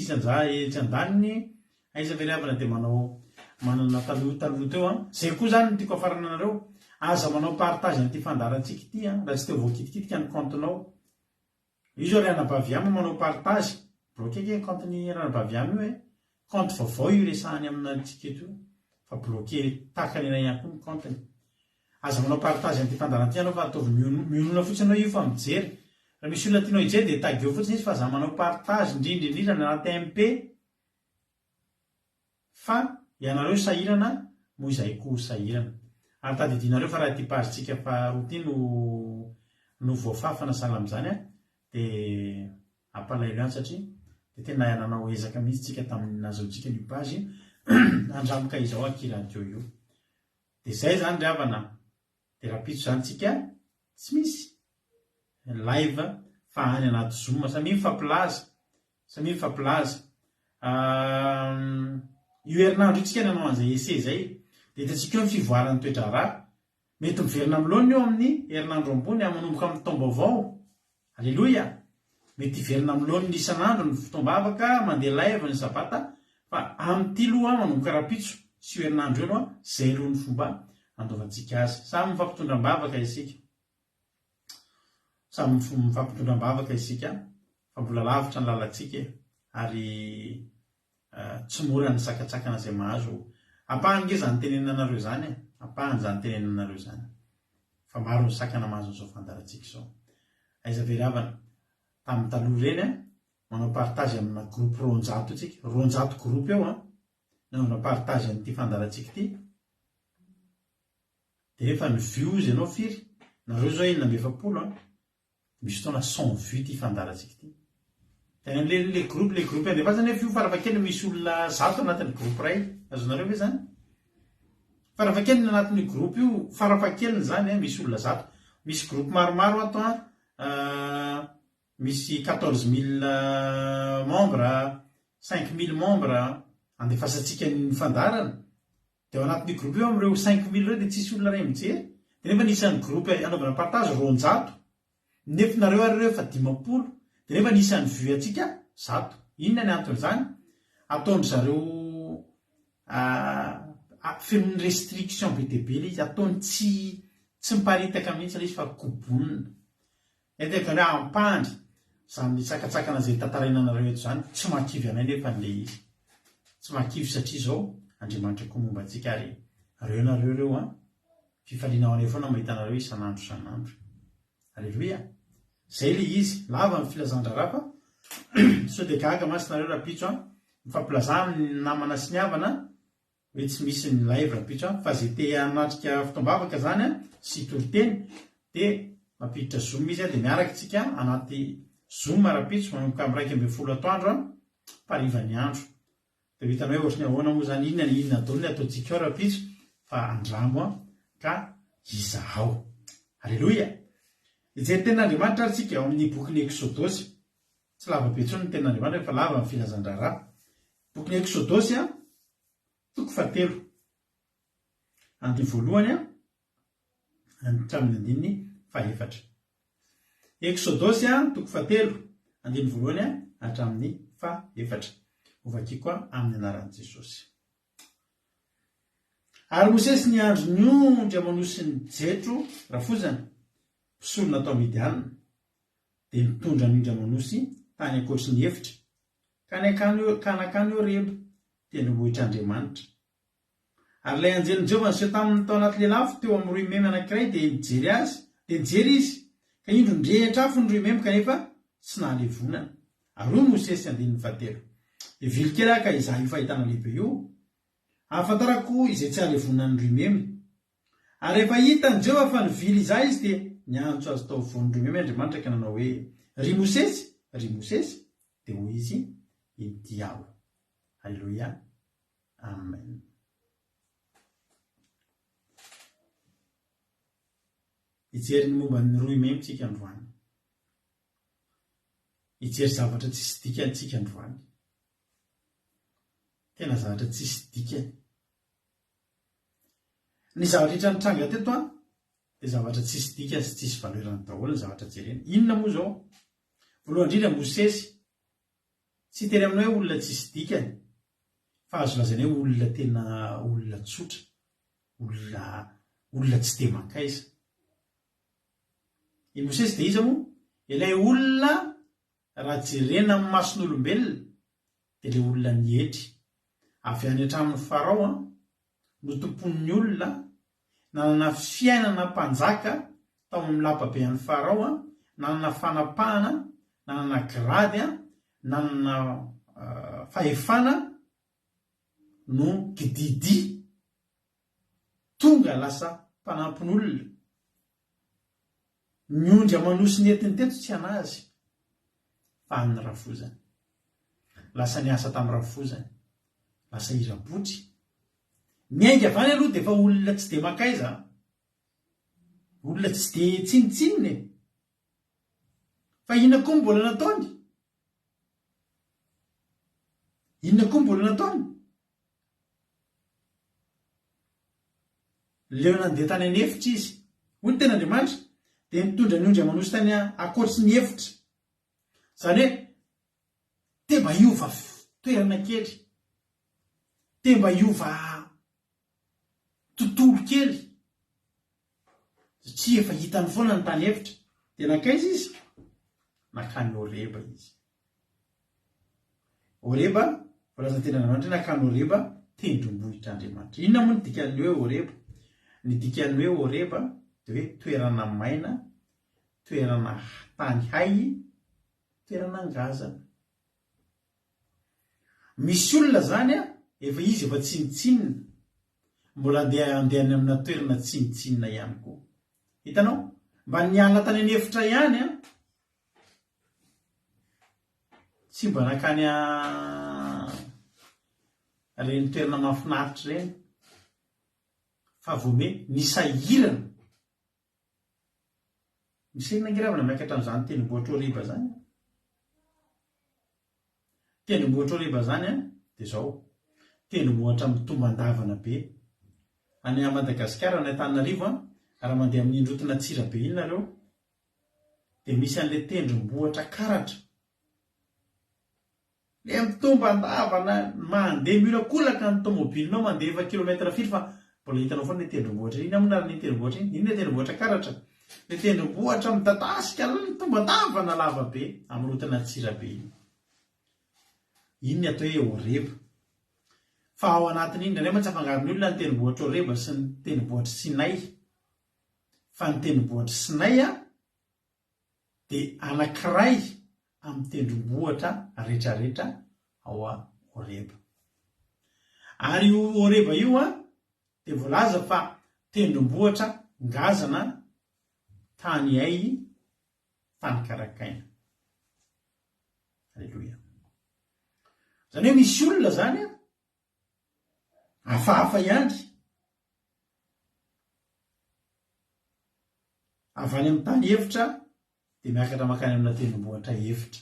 tsy andaniny aiza veryhavana dia manana taloha teo zay koa zany ny tiako afarana anareo aza manao partage nyity fandarantsika ity a raha tsy te voakitikitika ny comptenao io zao ranabaviamy manao partage bloqué ke compteny ranabaviamy io compte vaovao io resahany amintsika eto fa bloqué takany ena ihany koa ny compteny aza manao partage nyity fandaranty anao fa ataovy mionona fotsiny anao io fa mijery raha misy olona tianao ijery dia tag eo fotsiny izy fa za manao partage indrindrindrindra ny anaty MP fa ianareo sahirana moa izay koa sahirana ary tadidinareo fa raha ty pazitsika fa roty no voafafana sahala am'izany dia ampalailo any satria dia tena iananao ezaka mihitsy tsika tamin'ny nazahotsika ny pazy andramoka izao akiradio io dia zay zany ry havana dia raha pitso zany tsika tsy misy live fa any anaty zoom samy mifampilaza io herinandro itsika nanao an'izay ese zay dia hitatsika eo ny fivoarany toetra raha mety miverina amilony eo amin'ny herinandro ambony manomboka amin'ny fotoam-baovao alleloia mety hiverina amilony ny isan'andro ny fotoam-bavaka mandeha live ny sabata fa amin'ity loha manomboka rapitso sy io herinandro eo aloha zay aloha ny fomba andovantsika azy samy mifampitondram-bavaka isika fa mbola lavitra ny lalantsika ary tsy mora ny sakatsakana zay mahazo ampahany ge zany tenenanareo zany fa maro ny sakana mahazo n'izao fandarantsika izao aiza veravana tamin'ny taloha reny manao partage amina groupe ronjato tsika ronjato groupe eo manao partage amin'ity fandarantsika ity dia rehefa ny views ianao firy nareo zao 120 misy fotoana 100 vues ity fandarantsika ity tena le groupe andefa zany view farafakely misy olona 100 anatin'ny groupe ray azonareo ve zany farafakely ny anatin'ny groupe io farafakely zany misy olona 100 misy groupe maromaro ato misy 14 000 membres 5 000 membres andefasantsika ny fandarana dia ao anatin'ny groupe io am'ireo 5 000 reo dia tsisy olona ray mijery dia nefa nisan'ny groupe anaovana partage ronjato nefinareo ary reo fa 50 dia nefa nisan'ny vue atsika 100 inona ny anton'izany ataondry zareo fenony restriction be dia be le izy ataony tsy miparitaka mihitsy le izy fa kobonina eteka hoe ampandry zany sakatsakana zay tantaraina anareo eto zany tsy makivy anay nefa n'le izy tsy makivy satria zao andriamanitra koa momba antsika ary reo nareo reo fifaliana ao anay foana mahita anareo isan'andro alleloia zay le izy lava amin'ny filazandrara fa so dia gaga masinareo raha pitso mifampilazana ny namana sy ny havana hoe tsy misy ny live raha pitso fa zay te anatrika fotoam-bavaka zany sy toloteny dia mampiditra zoom izy dia miaraka tsika anaty zoom raha pitso manomboka amin'ny 1:20 atoandro parivany andro dia hitanao hoe ohatrany ahoana moa zany inona daolony ataontsika ao raha pitso fa andramo ka izaho alleloia izay ten'andriamanitra ary tsika eo amin'ny bokyny exodosy tsy lava be tsony ny ten'andriamanitra fa lava amin'ny filazandrara bokyny exodosy toko 7 andiny voalohany hatramin'ny 4 exodosy toko 7 andiny voalohany hatramin'ny 4 ovakiko amin'ny anaran'i Jesosy. Ary Mosesy ny andro ny ondry amanosy ny jetro rafozana mpisolona tao Midiana dia mitondra ny ondry amanosy tany ankoatry ny efitra ka nakany eo relo dia nivohitr'Andriamanitra. Ary ilay anjelin'i Jehovah niseho tamin'ny tao anaty lelafo teo amin'ny roy memy anankiray dia nijery izy ka indro ndrehitra afo ny roy memy kanefa tsy nahalevonana. Ary hoy Mosesy andininy 7 ivily kely ka izaho io fahitana lehibe io ahafantarako izay tsy halevonany roy memy. Ary rehefa hitany Jehovah fa nivily izaho izy dia niantso azy tao voan'ny roy memy Andriamanitra ka nanao hoe ry Mosesy dia hoy izy ety aho. Alleluia, amen. Ijery ny momba ny roy memy tsika androany, ijery zavatra tsisy dikany tsika androany, tena zavatra tsisy dikany. Ny zavatra hitra nitranga teto dia zavatra tsisy dikany sy tsisy valerany daholo ny zavatra jerena. Inona moa zao? Voalohany indrindra Mosesy tsy tery aminao hoe olona tsisy dikany fa azo lazaina hoe olona tena olona tsotra, olona tsy de makaiza. I Mosesy de iza moa ilay olona raha jerena amin'ny mason'olombelona de le olona nihetry avy any hatramin'ny Farao no tompon'ny olona, nanana fiainana mpanjaka tao amin'ny lapabe an'ny Farao, nanana fanapahana, nanana grady, nanana fahefana no gididi tonga lasa mpanampin'olona. Miondry amanosi ny entiny teto tsy anazy fa amin'ny rafozany. Lasa niasa tamin'ny rafozany, lasa irabotry. Miainga avany aloha de fa olona tsy de makaiza, olona tsy de tsinitsininy, fa inona koa mbola nataony? Inona koa mbola nataony? Leo nandeha tany an'efitra izy, hoy ny ten'Andriamanitra, de mitondra ny ondry amanosy tany akoatry ny efitra. Zany hoe te mba hiova toerana kely, te mba hiova tontolo kely, satria efa hitany foana ny tany efitra. De nakaiza izy? Nakany Horeba izy. Horeba, voalaza ten'Andriamanitra nakany Horeba, tendrombohitr'Andriamanitra. Inona moa ny dikan'ny hoe Horeba? Ny dikan'ny hoe Horeba de hoe toerana maina, toerana tany hay, toerana ngazana. Misy olona zany efa izy efa tsinitsinina, mbola andeha any amina toerana tsinitsinina ihany koa. Hitanao, mba niala tany an'efitra ihany tsy mba nakany reny toerana mahafinaritra reny, fa vome nisahirana. Misy nangiravana miakatra amin'izany tendrombohitra Horeba zany. Tendrombohitra Horeba zany de zao tendrombohitra mitombandavana be. Any a Madagasikara ny Antananarivo raha mandeha amin'ny indrotina Tsirabe iny nareo de misy an'le tendrombohitra karatra. Le mitombandavana mandeha mirakolaka ny tomobilinao mandeha efa kilometatra firy fa mbola hitanao foana ny tendrombohitra iny. Amina ny tendrombohitra iny, iny le tendrombohitra karatra. Le tendrombohitra midadasika mitombandavana lava be amin'ny rotina Tsirabe iny. Iny ny atao hoe Horeba. Fa ao anatin'iny indrindray tsy afangaron'ny olona ny tendrombohitra Horeba sy ny tendrombohitra Sinay. Fa ny tendrombohitra Sinay de anankiray amin'ny tendrombohitra rehetrarehetra ao a Horeba. Ary io Horeba io de voalaza fa tendrombohitra ngazana, tany hay, tany karakaina. Alleluia. Zany hoe misy olona zany hafahafa ihany avy any amin'ny tany efitra de miakatra makany amina tendrombohitra efitra,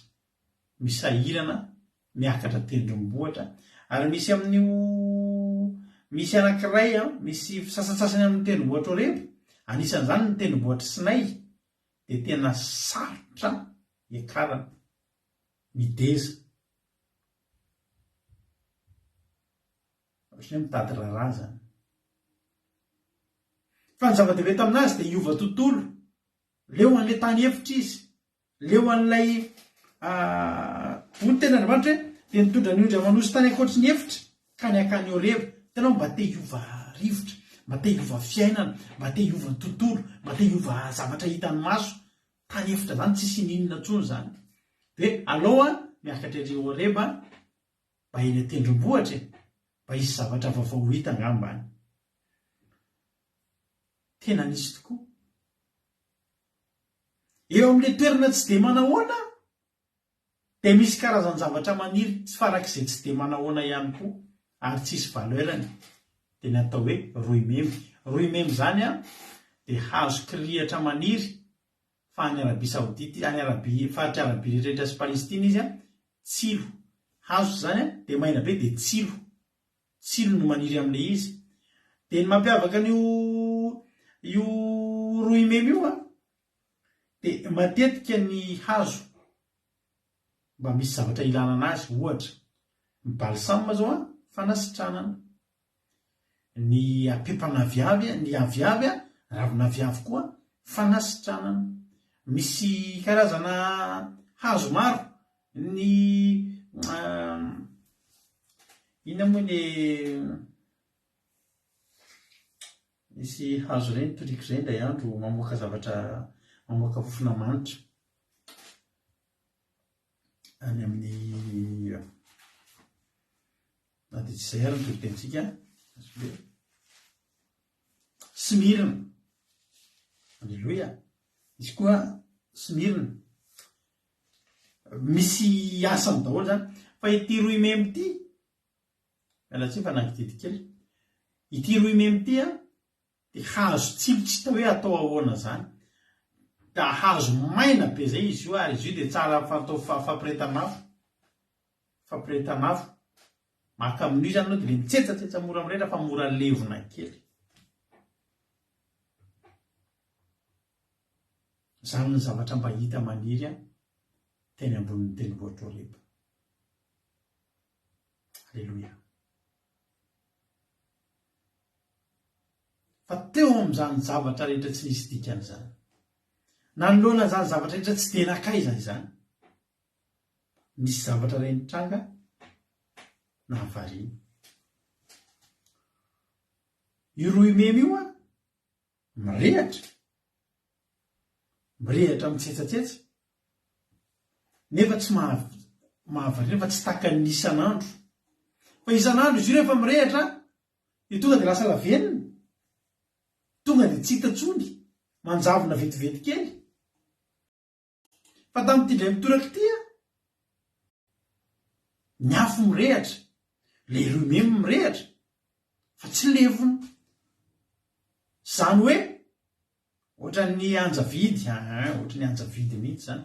misahirana miakatra tendrombohitra. Ary misy amin'io, misy anankiray misy fisasatsasany amin'ny tendrombohitra Horeba, anisan'izany ny tendrombohitra Sinay, de tena sarotra hiakarana, mideza, ohatran'ny hoe mitady raharaha zany. Fa ny zava-dehibe taminazy de hiova tontolo. Leo an'le tany efitra izy, leo an'ilay hoy tena Andriamanitra hoe de mitondra ny ondry amanosy tany akoatry ny efitra ka ny akany Horeba. Tenao mba te hiova rivotra, mba te hiova fiainana, mba te hiova ny tontolo, mba te hiova zavatra hitan'ny maso. Tany efitra zany tsisy ninona intsony zany. De aloha miakatra ery Horeba mba eny tendrombohitra, mba hisy zavatra vaovao hita angambany. Tena nisy tokoa. Eo amin'le toerana tsy de manahoana de misy karazany zavatra maniry tsy farak'izay tsy de manahoana ihany koa ary tsisy valeurany. De ny atao hoe roimemy. Roimemy zany de hazo kirihatra maniry fa any Arabia Saodita, any Arabia, faritra Arabia rehetra sy Palestina izy tsilo. Hazo zany de maina be de tsilo. Tsilo no maniry amin'le izy. De ny mampiavaka io roimemy io de matetika ny hazo mba misy zavatra ilana anazy, ohatra ny balsam zao fanasitranana, ny apepana aviavy, ny aviavy ravina viavy koa fanasitranana. Misy karazana hazo maro ny ina moa ny misy hazo reny toriko zay nday andro mamoaka zavatra mamoaka fofona manitra any amin'ny na dia tsy izay ary ny torotentsika Smirna. Alleluia. Izy koa Smirna misy asany daholo zany fa ity roy memy ity miala tsy fa nangididy kely ity roy memy ity dia hazo tsilotsy tao hoe atao ahoana zany da hazo maina be zay izy io ary izy io dia tsara fatao fampirehetanafo maka amin'io zany anao dia le mitsetsatetsa mora mirehitra fa mora levona kely. Zany ny zavatra mba hita maniry teny ambonin'ny tendrombohitra Horeba. Alleluia. Fa teo amin'izany zavatra rehetra tsy nisy dikan'izany. Nanoloana zany zavatra rehetra tsy dia nakaiza izany. Misy zavatra ray nitranga na havariana. Io roy memy io mirehatra mitsetsatetsa nefa tsy mahavariana fa tsy takany isan'andro. Fa isan'andro izy io rehefa mirehatra dia tonga dia lasa lavenina, tonga dia tsy hita tsony, manjavona vetivety kely. Fa tamin'ity indray mitoraka ity ny afo mirehatra, le roy memy mirehatra fa tsy levona. Zany hoe ohatra ny anjavidy, ohatra ny anjavidy mihitsy zany,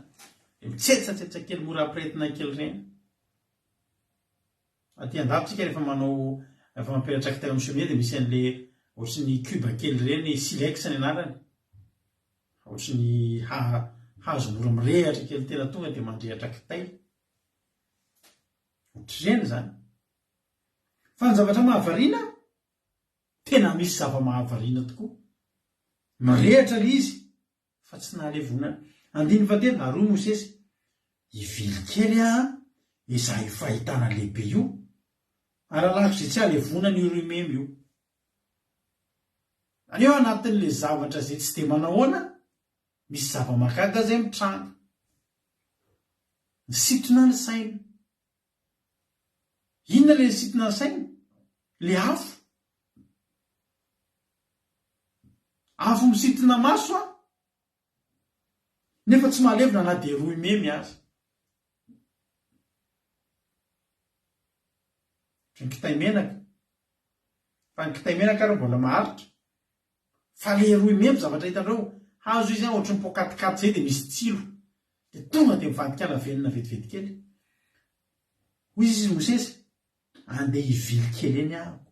mitsetsatetsa kely mora ampirehetina kely reny. Aty andafitsika rehefa manao efa mampirehetra kitay amin'ny somia dia misy an'le ohatra ny cuba kely reny silex ny anarany, ohatra ny hazo mora mirehatra kely tena tonga dia mandrehatra kitay. Ohatr'ireny zany. Fa ny zavatra mahavariana tena misy zava-mahavariana tokoa. Mirehatra le izy fa tsy nahalevonana. Andiny fatelo aroa Mosesy, ivily kely izay fahitana lehibe io ary alako izay tsy halevonana io roy memy io. Aneo anatin'le zavatra zay tsy dia manahoana misy zava-mahagaga zay mitranga. Nisitona ny saina. Inona le nisitona ny saina? Le afo. Afo misitona maso nefa tsy mahalevona na dia roy memy azy. Ny kitay menaka. Fa ny kitay menaka ary mbola maharitra. Fa le roy memy zavatra hitanao hazo izy ohatra ny pokatikaty zay dia misy tsilo. Dia tonga dia mivadika lavenina vetivety kely. Hoy izy Mosesy, andeha hivily kely eny ahako.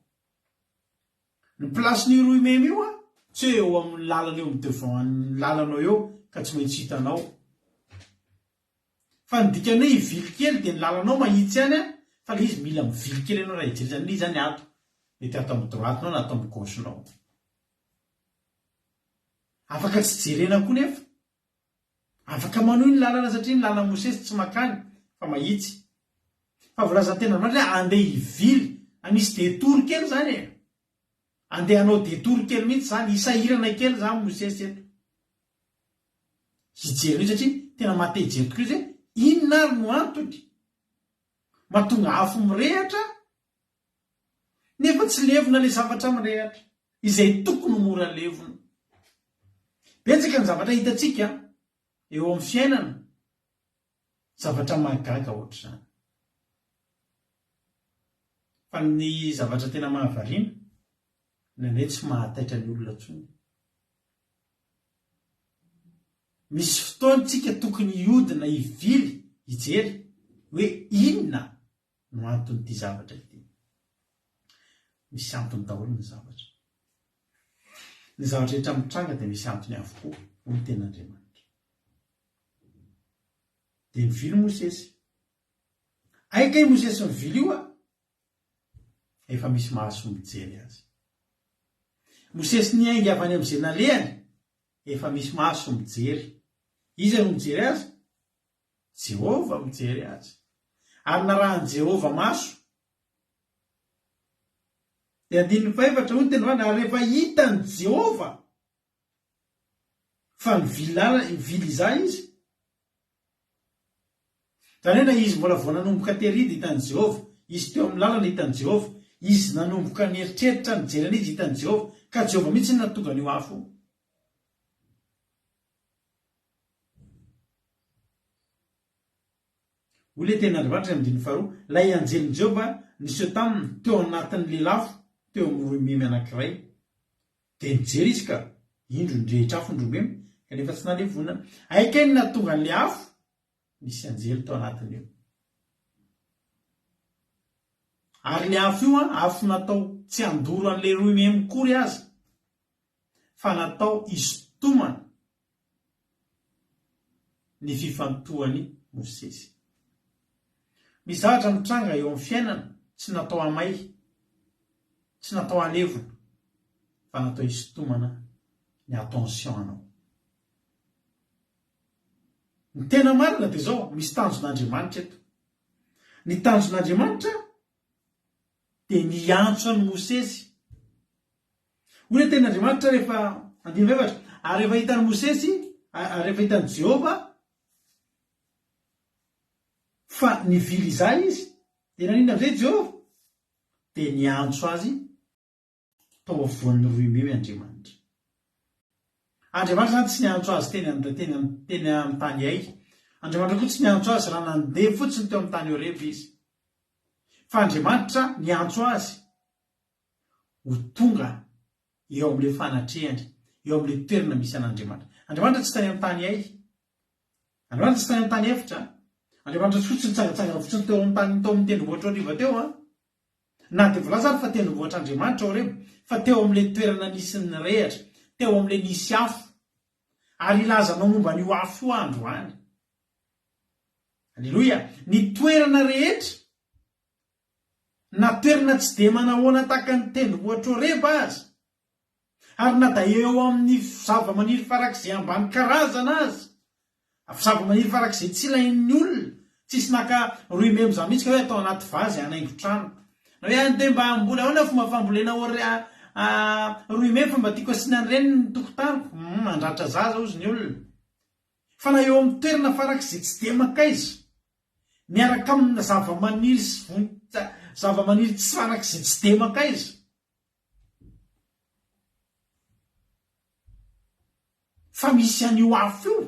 Ny plasin'io roy memy io tsy eo amin'ny lalana eo amin'ny devant ny lalanao eo ka tsy maintsy hitanao. Fa ny dikany hoe hivily kely dia ny lalanao mahitsy ihany fa le izy mila mivily kely ianao raha hijery zany. Le zany ato. Mety atao amin'ny droitinao na atao amin'ny gauchenao. Afaka tsy jerena koa nefa. Afaka manohy ny lalana satria ny lalana Mosesy tsy makany fa mahitsy. Fa volazan-tena Andriamanitra hoe andeha hivily, anisy detour kely zany andeha hanao detour kely mihitsy zany, hisahirana kely zany Mosesy eto. Hijery io satria tena mate hijery tokoa izy hoe inona ary no antony mahatonga afo mirehatra nefa tsy levona le zavatra mirehatra izay tokony mora levona. Betsaka ny zavatra hitantsika eo amin'ny fiainana, zavatra mahagaga ohatra zany. Fa ny zavatra tena mahavariana nendray tsy mahataitra ny olona intsony. Misy fotoantsika tokony hiodina hivily hijery hoe inona no anton'ity zavatra ity. Misy antony daholo ny zavatra. Ny zavatra rehetra mitranga dia misy antony avokoa ho ny ten'Andriamanitra. Dia mivily Mosesy. Aika i Mosesy mivily io efa misy mahaso mijery azy. Mosesy ny aingy avy any amin'izay nalehany efa misy maso mijery. Iza no mijery azy? Jehova mijery azy. Ary narahany Jehova maso. Dia 14 hoy teny Andriamanitra, rehefa hitany Jehova fa mivily izay izy. Zany hoe na izy mbola vao nanomboka teridy hitany Jehova, izy teo amin'ny lalana hitany Jehova, izy nanomboka nieritreritra nijerena izy hitany Jehova, ka Jehova mihitsy ny natonga an'io afo. Hoy le ten'Andriamanitra amin'ny 12, lay anjelin Jehova nisy eo taminy teo anatin'le lafo teo amin'ny roimemy anankiray. Dia nijery izy ka indro ndrehitra afo ndromemy kanefa tsy nalevonana. Aikany natonga an'le afo misy anjely tao anatiny eo. Ary le afo io afo natao tsy andoro an'le roimemy kory azy, fa natao isotomana ny fifantohany Mosesy. Misy zavatra mitranga eo amin'ny fiainana tsy natao amay, tsy natao alevona, fa natao isotomana ny attention anao. Ny tena marina dia zao, misy tanjon'Andriamanitra eto. Ny tanjon'Andriamanitra dia niantso an'i Mosesy. Hoy ny ten'Andriamanitra rehefa 14, ary rehefa hitan'i Mosesy, rehefa hitan'i Jehova fa nivily izay izy, dia nanina amin'izay Jehova dia niantso azy tao avoan'ny roimemy Andriamanitra. Andriamanitra zany tsy niantso azy teny amin'ny tany ay. Andriamanitra koa tsy niantso azy raha nandeha fotsiny teo amin'ny tany Horeba izy. Fa Andriamanitra niantso azy ho tonga eo amin'ilay fanatrehany, eo amin'ilay toerana misy an'Andriamanitra. Andriamanitra tsy tany amin'ny tany ay. Andriamanitra tsy tany amin'ny tany efitra. Andriamanitra tsy fotsiny nitsangatsangana fotsiny teo amin'ny tany tao amin'ny tendrombohitra Horeba teo. Na dia voalaza ary fa tendrombohitra Andriamanitra Horeba, fa teo amin'ilay toerana nisy ny rehatra, teo amin'ilay nisy afo. Ary ilazanao momba n'io afo io androany. Alleloia! Ny toerana rehetra, na toerana tsy dia manahoana tahaka ny tendrombohitra Horeba azy, ary na da eo amin'ny zava-maniry farak'izay ambany karazana azy, zava-maniry farak'izay tsy ilain'ny olona, tsisy naka roimemy zany mihitsy ka hoe atao anaty vazy hanaingo trano. Na hoe andeha mba mbola ahoana fomba fambolena roimemy fa mba tiako asiana an'ireny ny tokotaniko, mandratra zaza ozy ny olona. Fa na eo amin'ny toerana farak'izay tsy dia makaiza, miaraka amin'ny zava-maniry tsy farak'izay tsy dia makaiza, fa misy an'io afo io,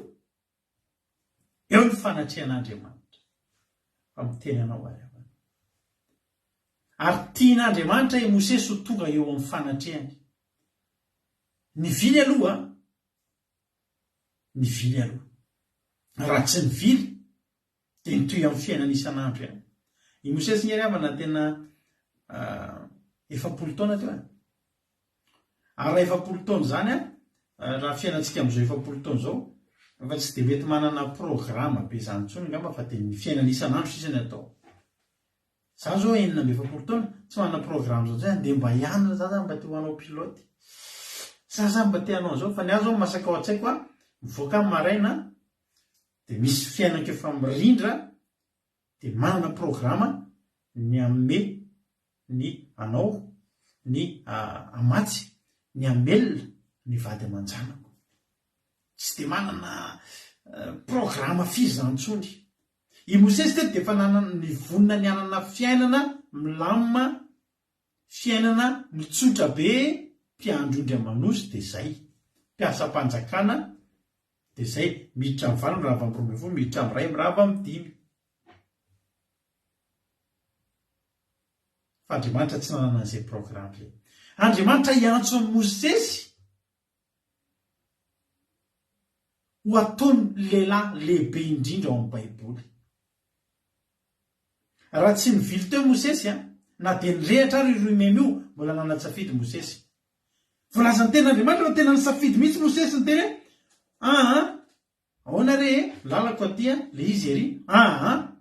eo ny fanatrehan'Andriamanitra fa miteny anao ary avana. Ary tian'Andriamanitra i Mosesy ho tonga eo amin'ny fanatrehany. Nivily aloha, nivily aloha. Raha tsy nivily dia nitoy amin'ny fiainana isan'andro ihany. I Mosesy ny havana tena 70 taona teo. Ary raha 70 taona zany raha fiainantsika amin'izao 70 taona zao, fa tsy dia mety manana programa be zany intsony ngamba fa dia ny fiainana isan'andro sisa ny atao. Za zao 70 taona tsy manana programa zao zay, andeha mba hianatra za mba te ho hanao piloty. Za mba te hanao zao, fa ny azy zao masaka ao an-tsaiko mivoaka amin'ny maraina dia misy fiainanko efa mirindra, dia manana programa ny amme, ny anao, ny amatsy, ny amelona, ny vady aman-janako. Tsy dia manana programa fizantsony. I Mosesy teto dia efa nivonina ny anana fiainana milamina, fiainana mitsotra be, mpiandrondry amanosy dia zay, mpiasa-panjakana dia zay, miditra amin'ny 5 mirava amin'ny 12, miditra amin'ny 1 mirava amin'ny 5. Fa Andriamanitra tsy nanana an'izay programa zay. Andriamanitra hiantso amin'ny Mosesy ho ataony lehilahy lehibe indrindra ao amin'ny Baiboly. Raha tsy nivily teo Mosesy na dia nirehatra ary roimemy io, mbola nanasafidy Mosesy. Voalaza ny ten'Andriamanitra fa tena nisafidy mihitsy Mosesy ny teny ahoana re lalako aty le izy ery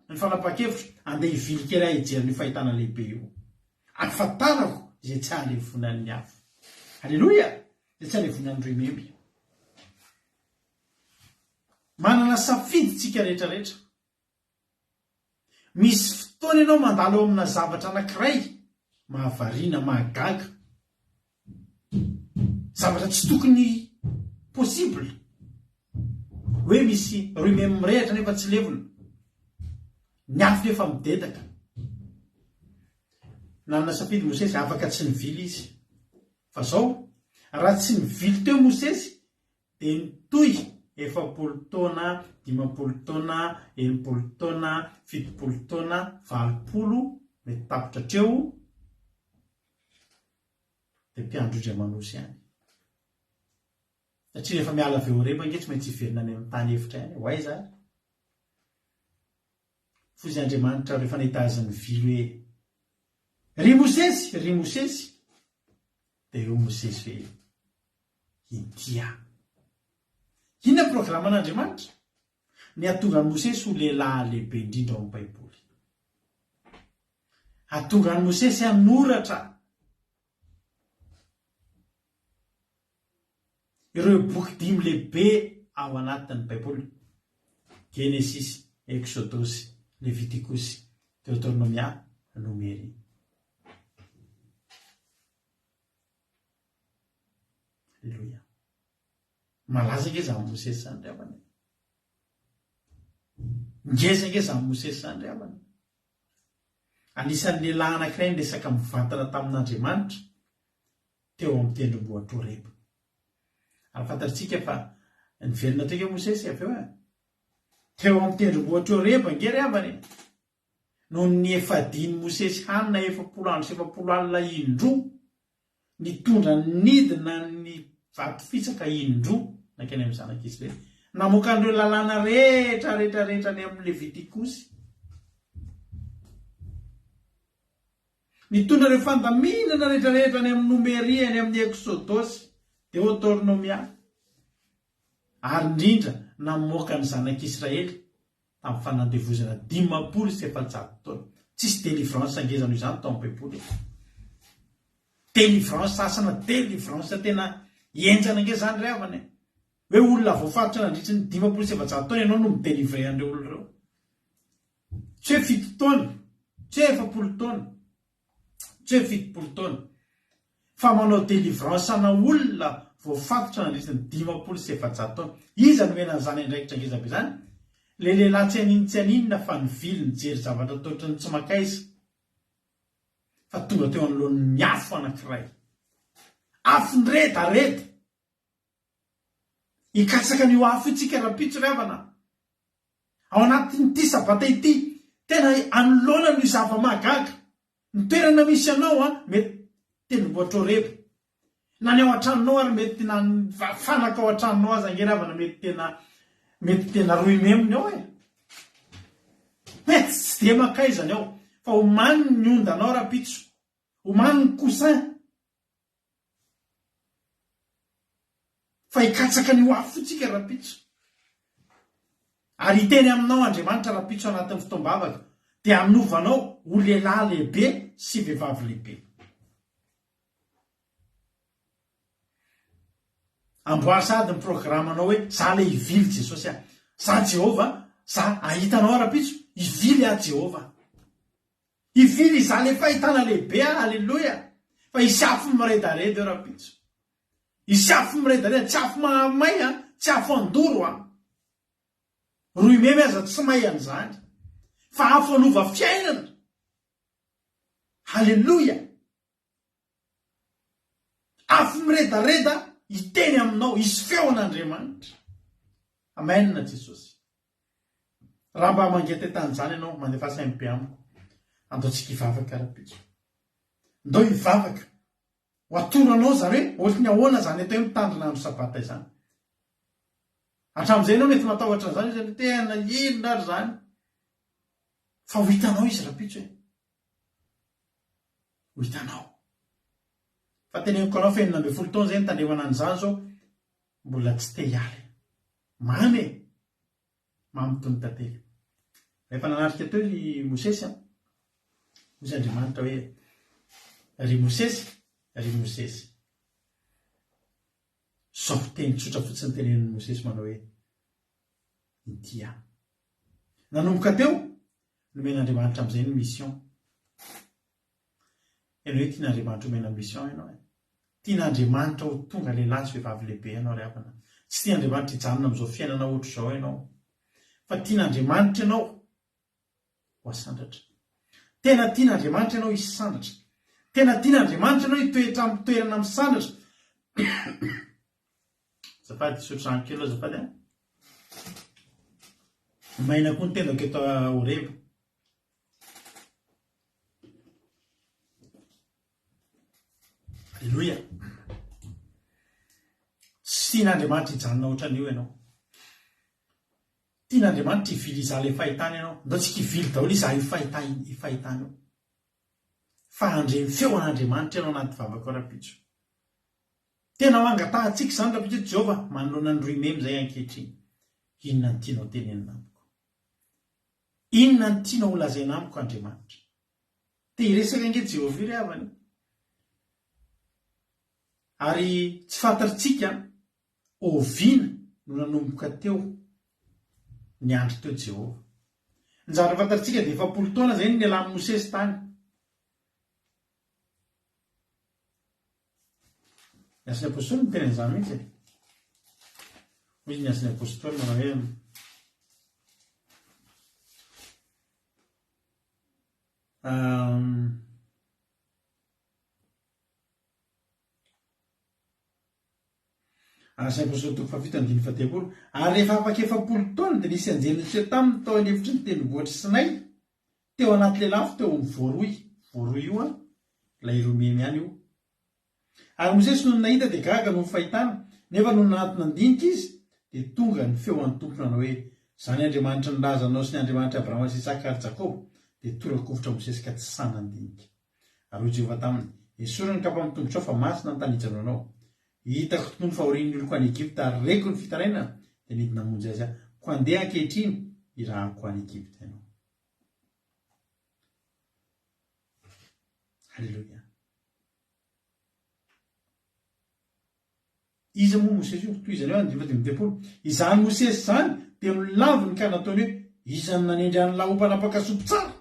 ny fanapa-kevitra andeha hivily kely hijery ny fahitana lehibe io, ahafantarako izay tsy alevonan'ny afo. alleloia de tsy alevonandroy memy manana safiditsika rehetrarehetra misy fotoana ianao mandalo eo amina zavatra anankiray mahavariana mahagaga zavatra tsy tokony possible hoe misy roy memy mirehatra nefa tsy levona ny afo nefa midedaka nanana safidy Mosesy afaka tsy nivily izy fa zao raha tsy nivily teo Mosesy de nitoy 70 taona 50 taona 80 taona 70 taona 80 mety tapitra treo de mpiandro-Andriamanosy ihany satria rehefa miala avy eo reba nge tsy maintsy hiverina any amin'ny tany efitra ihany hoaiza ary fo izy Andriamanitra rehefa nahita azy nivily hoe ry Mosesy de eo Mosesy hoe intia inona programan'Andriamanitra ny atonga ny Mosesy ho lehilahy lehibe indrindra ao amin'ny Baiboly atonga ny Mosesy hanoratra ireo boky 5 lehibe ao anatin'ny Baiboly Genesis, Exodus, Leviticus, Deuteronomia, Numeri. Alleluia. Malaza nge zany Mosesy zany ravany. Ngeza nge zany Mosesy zany ravany. Anisan'ny lehilahy anankiray niresaka mivantana tamin'Andriamanitra teo amin'ny tendrombohitra Horeba. Ary fantatsika fa niverina teo ke Mosesy avy eo teo amin'ny tendrombohitra Horeba nge ravany. No ny efadiny Mosesy hanina 70 andro 70 alina indroa nitondra nidina ny vato fitsaka indroa nakeny amin'ny zanak'izy le namoaka an'ireo lalàna rehetra ny amin'ny Leviticus nitondra ireo fandaminana rehetra ny amin'ny Numeri ny amin'ny Exodus Deuteronomia ary indrindra namoaka ny zanak'Israely tamin'ny fanandevozana 500 taona tsisy délivrance angezana izany tao amin'ny Baiboly délivrance sasana délivrance tena enjana nge zany ravany hoe olona voafatotra nandritry ny 500 taona ianao no midélivrer an'ireo olona ireo tsy hoe 7 taona tsy hoe 70 taona tsy hoe 70 taona fa manao délivrance ana olona voafatotra nandritry ny 500 taona iza no mena zany andraikitra ngezabe zany le lehilahy tsy aninona fa nivily nijery zavatra totra ny tsy makaiza fa tonga teo anoloan'ny afo anankiray afo nyreda ikatsaka n'io afo itsika rapitso ravana ao anatin'ity sabata ity tena anoloana ny zava-mahagaga ny toerana misy anao mety tendrombohitra Horeba na ny ao an-tranonao ary mety na fanaka ao an-tranonao aza nge ravana mety tena roy memony ao mety tsy de makaizany ao fa omany ny ondanao rapitso omany ny coussin fa ikatsaka ny afo tsika rapitso ary iteny aminao Andriamanitra rapitso anatin'ny fotoam-bavaka dia hanovanao ho lehilahy lehibe sy vehivavy lehibe amboary sady ny programanao hoe za le hivily Jesosy za Jehova za ahitanao rapitso hivily Jehova hivily za le fahitana lehibe alleluia fa isy afo miredareda eo rapitso isy afo miredareda tsy afo mahamay tsy afo andoro roy memy aza tsy may an'izany fa afo anova fiainana alleluia afo miredareda iteny aminao isy feo an'Andriamanitra amen Jesosy raha mba mangety tany zany ianao mandefa saimbe amiko andaotsika hivavaka rapitso ndao hivavaka ho atoranao zany hoe ohatry ny ahoana zany atao hoe mitandrinandro sabata izany hatramin'izay ianao mety matahotra zany izy tena inona ary zany fa ho hitanao izy rapitso ho hitanao fa teneniko anao fa 12 taona zay nitandremana an'izany zao mbola tsy te hiala mamy tony tantely rehefa nanatrika teo ry Mosesy hozy Andriamanitra hoe ry Mosesy sao teny tsotra fotsiny tenen'ny Mosesy manao hoe itia nanomboka teo nomen'Andriamanitra amin'izay ny mission. Ianao hoe tian'Andriamanitra omena mission ianao tian'Andriamanitra ho tonga lehilahy sy vehivavy lehibe ianao ry havana. Tsy tian'Andriamanitra hijanona amin'izao fiainana ohatr' izao ianao, fa tian'Andriamanitra ianao ho asandratra. Tena tian'Andriamanitra ianao hisy sandratra. Tena tian'Andriamanitra ianao hitoetra amin'ny toerana misandratra. Zafady sotrano kely aloha zafady maina koa ny tendako eto Horeba. Alleluia. Tsy tian'Andriamanitra hijanona ohatran'io ianao. Tian'Andriamanitra hivily izaho ilay fahitany ianao. Ndao tsy hivily daholo izaho hifahitany io. Fa handreny feo an'Andriamanitra ianao anaty vavaka rapitso. Tena mangatahitsika izany rapitso Jehova manoloana ny roy memy izay ankehitriny. Inona ny tianao tenenina amiko? Inona ny tianao holazaina amiko Andriamanitra? Te hiresaka ange Jehova ry havany. Ary tsy fantatritsika oviana no nanomboka teo ny andro teo Jehova. Ny zavatra fantatritsika dia 7 taona izay ny alamin'i Mosesy tany. Ny Asin'ny Apôstôly ny tena izany mihitsy. Hoy ny Asin'ny Apôstôly manao hoe Asin'ny Apôstôly toko 7:7. Ary rehefa afaka 7 taona dia nisy anjely nitreha taminy tao an'efitry ny tendrombohitra Sinay teo anaty lelafo teo amin'ny voaroy io ilay romemy ihany io. Ary Mosesy no nahita dia gaga no fahitana, nefa no nanaty nandinika izy dia tonga ny feo an'ny Tompo nanao hoe izany Andriamanitra ny lazanao sy ny Andriamanitra Abrahama sy Isaka ary Jakoba dia tora-kovitra Mosesy ka tsy sanandinika. Ary hoy Jehova taminy, esorina ny kapa amin'ny tongotrao fa masina ny tanijano anao. Hitako tokoa ny fahorian'ny oloko any Egypta ary reko ny fitarainana dia nidina namonjy azy aho. Ko andeha ankehitriny irahako any Egypta ianao. Halleluia. Iza moa Mosesy io? Toy izany hoe 9:30. Izany Mosesy izany dia nolaviny ka nataony hoe izany nanendry any lahy mpanapaka sopo tsara.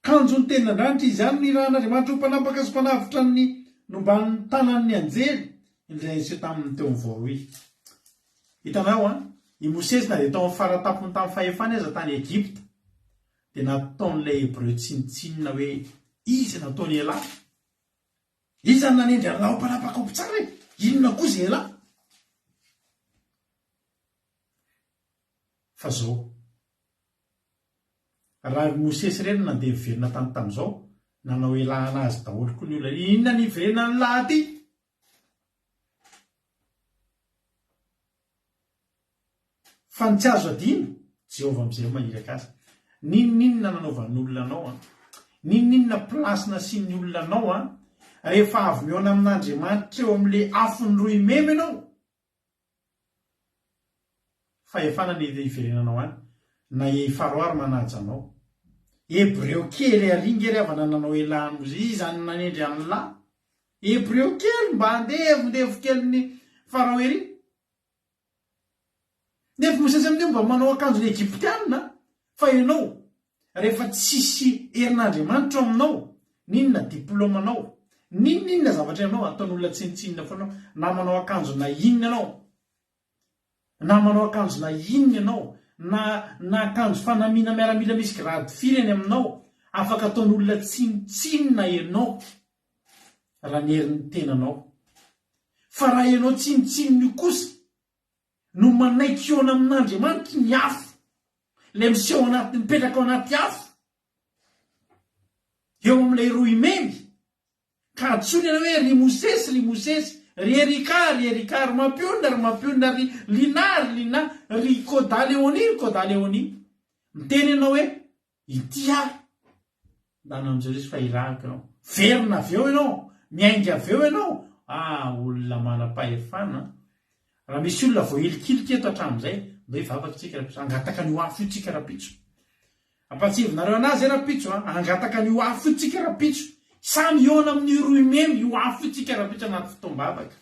Kanjo ny tenin'Andriamanitra izany ny rahan'Andriamanitra ho mpanapaka sy mpanavitra ny nomban'ny tanan'ny anjely indray tamin'ny teo amin'ny voaroy. Hitanao i Mosesy na dia tao amin'ny faratapony tamin'ny fahefana izy tany Egypta dia nataon'ilay Hebreo tsinitsinina hoe izy nataony elahy. Iza ny nanendry any lahy mpanapaka ho tsara e? Inona koa izay elahy? Fa zao raha Mosesy ireny nandeha miverina tamin'izao nanao elahana azy daholo koa ny olona. Inona ny iverena ny lahy ty? Fa ny tsy azo adino Jehova amin'izay maniraka azy. Ninninona nanaovan'ny olona anao ninninona plasina sy ny olona anao rehefa avy miona amin'Andriamanitra eo amin'ilay afony roy memy ianao. Fahefana ny iverenanao any na faroary manaja anao. Hebreo kely aringa ry avana nanao elahany Mosesy izany nanendry any lahy. Hebreo kely mba andevondevo kely ny Farao ery. Nefa Mosesy amin'io mba manao akanjo ny Egyptianina. Fa ianao rehefa tsisy herin'Andriamanitra aminao, ninona diplomanao, ninona zavatra ianao ataon'olona tsinitsinina foana na manao akanjo na inona ianao, na manao akanjo na inona ianao, na akanjo fanamina miaramila misy grady fireny aminao, afaka ataon'olona tsinitsinina ianao raha ny herin'ny tenanao. Fa raha ianao tsinitsinina io kosa no manaiky eo amin'Andriamanitra ny afo, ilay miseho anaty mipetraka ao anaty afo eo amin'ilay roy memy, ka antsony ianao hoe ry Mosesy, ry Erika, ry mampionda, ry Lina, ry Kodaleoni, miteny ianao hoe ity ahy. Dana amin'izao izy fa irahako ianao. Verina avy eo ianao, miainga avy eo ianao. Olona manam-pahefana. Raha misy olona vao ilikiliky eto hatramin'izay, mba hivavaka tsika rapitso, angataka ny afo tsika rapitso. Ampatsivinareo anazy rapitso, angataka ny afo tsika rapitso. Samy iona amin'ny roy memy io afo tsika rapitso anaty fotoam-bavaka.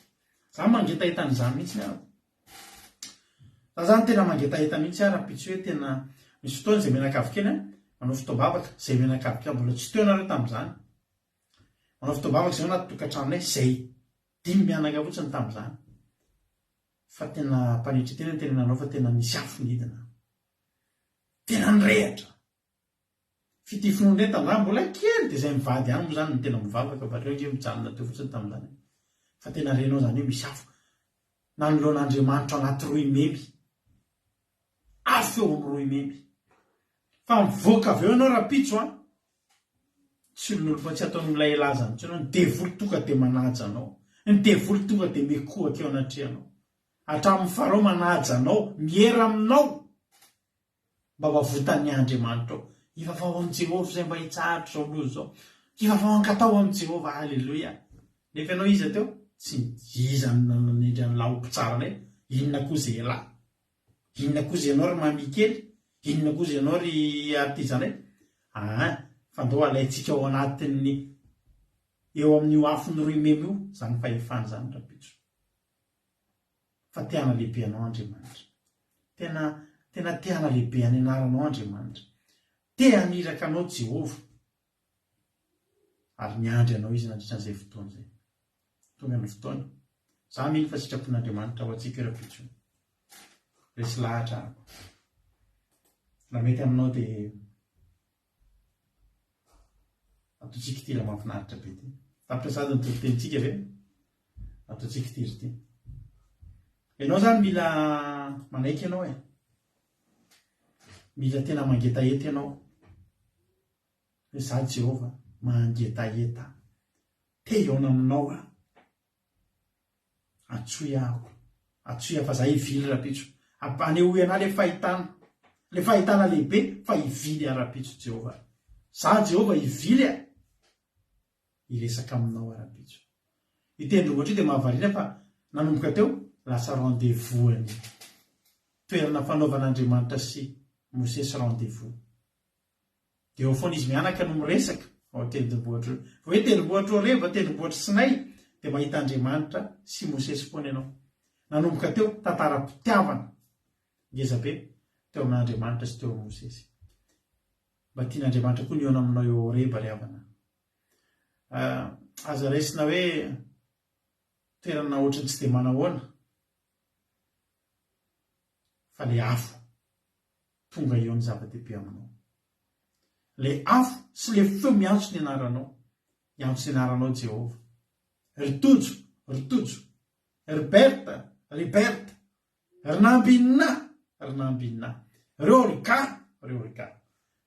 za mangetahitanyizany mihitsy ny arako za zany tena mangetahita mihitsy ara-pitso hoe tena misy fotoany zay menakavokely a manao fotoam-bavaka zay menakavoka mbola tsy teo anareo tam'izany manao fotoam-bavaka zay anaty tokantranonay zay dimy mianaka fotsiny tam'izany fa tena mpanitry tena tena nanao fa tena misy afonidina tena nyrehatra fity finondre tam'izany mbola kely de zay mivady any moa zany ny tena mivavaka bareo nge mijanona teo fotsiny tam'izany fa tena renao zany hoe misy afo nanoloan'Andriamanitra anaty roy memy afo eo am' roy memy fa mivoaka avy eo ianao rapitso a tsy olon'olo tsy ataony milay lazany tsy anao ny devoly tonga de manaja anao ny devoly tonga de mekohaka eo anatrehanao hatramin'ny farao manaja anao miera aminao mba mavotany Andriamanitra ao ifafao am' Jehovah zay mba hitsahatra zao lozy zao ifafao ankatao am' Jehovah halleloia nefa ianao iza teo tsy iza nanendry any laopo tsara nay inona koa zay elahy inona koa zay ianao ry mamikely inona koa zay ianao ry artizanay fa ndao alaitsika ao anatin'ny eo amin'io afony roy memy io zany fahefany zany rapitso fa teana lehibe anao Andriamanitra tena teana lehibe any anaranao Andriamanitra tea niraka anao Jehovah ary miandry anao izy nandritran'izay fotoana zay tonga ny fotoana za miny fa sitrapon'Andriamanitra ho atsika rapitso resy lahatra raha mety aminao de ataotsika ty raha mahafinaritra be ty fampiasady ny totentsika ve ataotsika ty ry ty ianao zany mila manaiky ianao mila tena mangetaheta ianao hoe za Jehovah mangetaheta te iona aminao atsoy aho fa za hivily rapitso anehoy ana le fahitana lehibe fa hivily rapitso Jehovah za Jehovah hivily iresaka aminao rapitso itendromboatra io de mahavarina fa nanomboka teo lasa rendez-vous any toerana fanaovan'Andriamanitra sy Mosesy rendez-vous de eo foana izy mianaka no miresaka ao tendrombohatra hoe tendrombohatra oreva tendrombohatra Sinay de mahita Andriamanitra sy Mosesy foana ianao nanomboka teo tantara-pitiavana ngezabe teo amin'Andriamanitra sy teo Mosesy mba tian'Andriamanitra koa niona aminao eo oreba ry havana aza raisina hoe toerana ohatrany tsy de manahoana fa le afo tonga eo ny zava-dehibe aminao le afo sy le feo miantso ny anaranao iantso ny anaranao Jehovah ritojo riberta rinambinina reo rika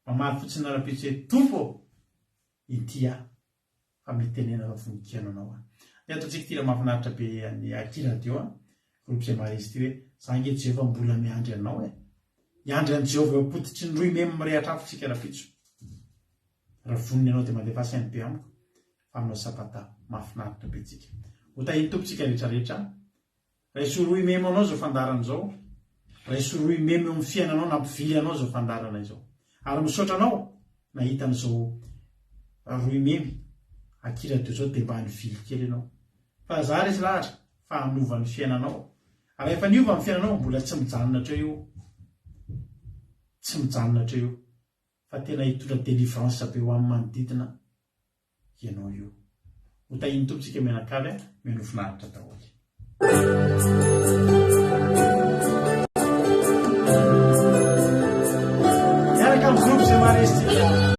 mamaly fotsiny rapitso hoe tompo itya fa mitenena fa voninkiano anao de ataotsika ty raha mahafinaritra be any akiradio groupe zay maharesy ty hoe za nge Jehovah mbola miandry anao miandry an Jehovah apotitry ny roy memy mirehatra afotsika rapitso raha voniny anao de mandefa sainy be amiko fa aminao sabata mahafinaritra be tsika hotahiny tompotsika rehetrarehetra raha isoroy memy anao zao fandarana zao raha isoroy memy amin'ny fiainanao nampivily anao zao fandarana izao ary misaotra anao nahita an'izao roy memy akiradio zao de mba nivily kely ianao fa za resy lahatra fa hanova ny fiainanao ary efa niova amin'ny fiainanao mbola tsy mijanona treo io fa tena hitondra délivrance be ho amin'ny manodidina ianao io hotahiny tompotsika menakavy menofinaritra daholo miaraka amin'ny groupe zay maharesy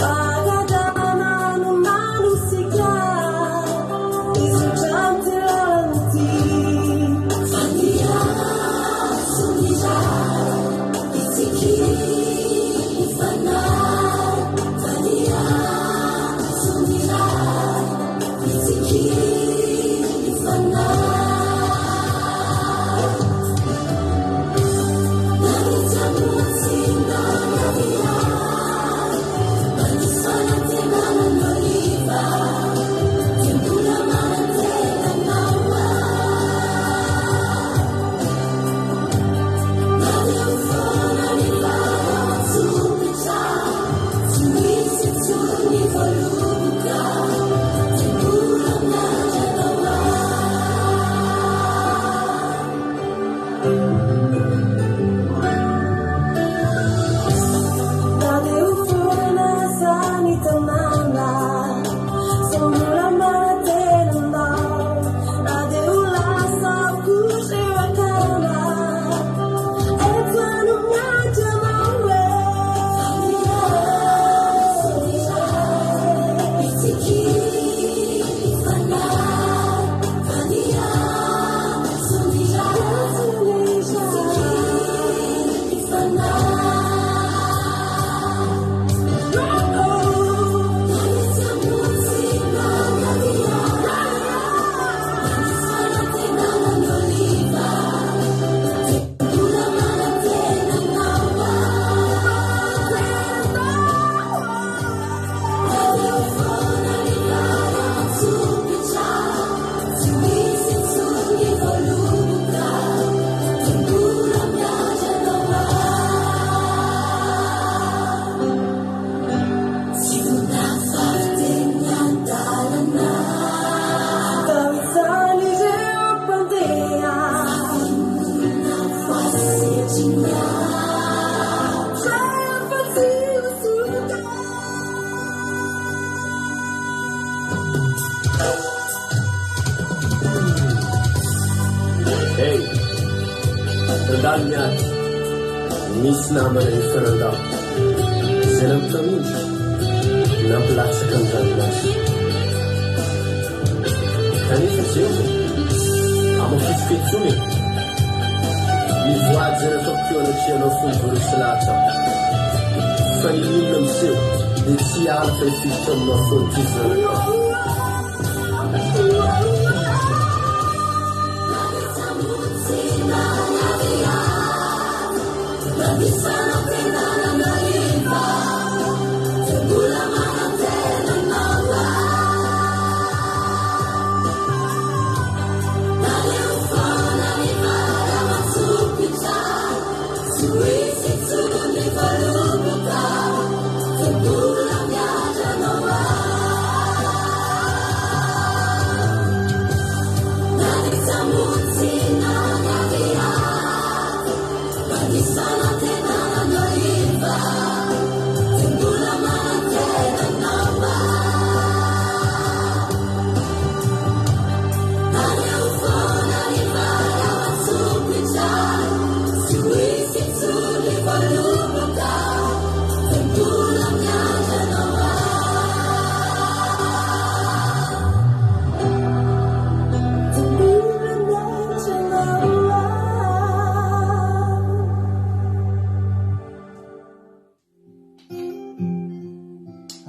Bye. mandalo miady misy namana ifanandao zay nampitamindry nampilatsaka am'ranomasy kanefa zeo amafitofetsony mivoady zay natao-pionatrianao fomborosy latsa fa inona amizeo dia tsy alaka ifiditra aminao foany tivananao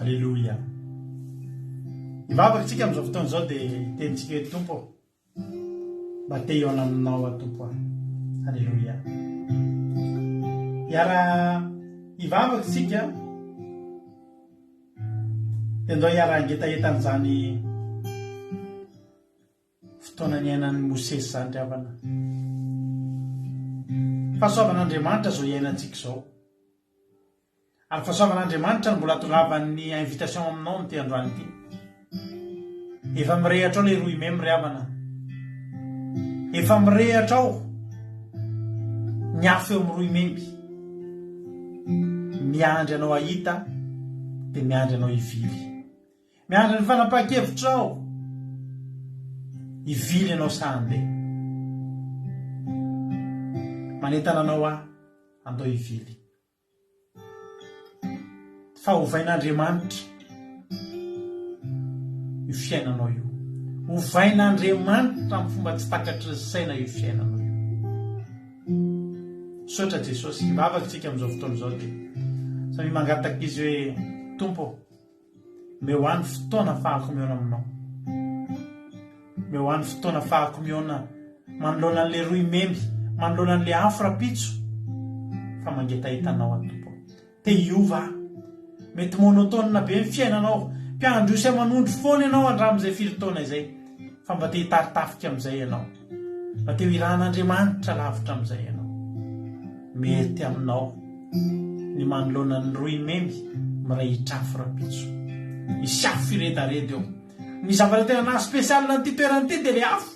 Alléluia. Ivavakantsika amin'izao fotoana izao dia tenitsika hoe tompo mba te hiona aminao tompo a. Alléluia. Iara ivavakantsika dia andao hiara-angetahetan'izany fotoana ny ainan'ny Mosesy izany ry havana. Fahasoavan'Andriamanitra zao iainantsika izao. Ary fahasoavan'Andriamanitra no mbola atoravan'ny invitation aminao ny androany ity. Efa mirehatra ao ilay roy memy ry havana. Efa mirehatra ao ny afo eo amin'ny roy memy. Miandry anao ahita dia miandry anao hivily. Miandry ny fanapahan-kevitra ao. Hivily anao sahandeha. Manentana anao andao hivily. Fa hovain'Andriamanitra io fiainanao io. Hovain'Andriamanitra amin'ny fomba tsy takatry ny saina io fiainanao io. Sotra Jesosy, ivavakantsika amin'izao fotoana izao dia samy mangataka izy hoe tompo, meo any fotoana fahako miona aminao. Meo any fotoana fahako miona manoloana an'ilay roy memy, manoloana an'ilay afo rapitso, fa mangetahitanao tompo. Te hiova mety monotone be ny fiainanao, mpiandro isy amanondro foana ianao andramin'izay filotaona izay, fa mba te hitaritafika amin'izay ianao, mba te ho irahan'Andriamanitra lavitra amin'izay ianao. Mety aminao ny manoloana ny roy memy mirehitra afo rapitso. Isy afo firedaredy eo. Ny zavatra tena na spesialina nyity toerana ity dia le afo.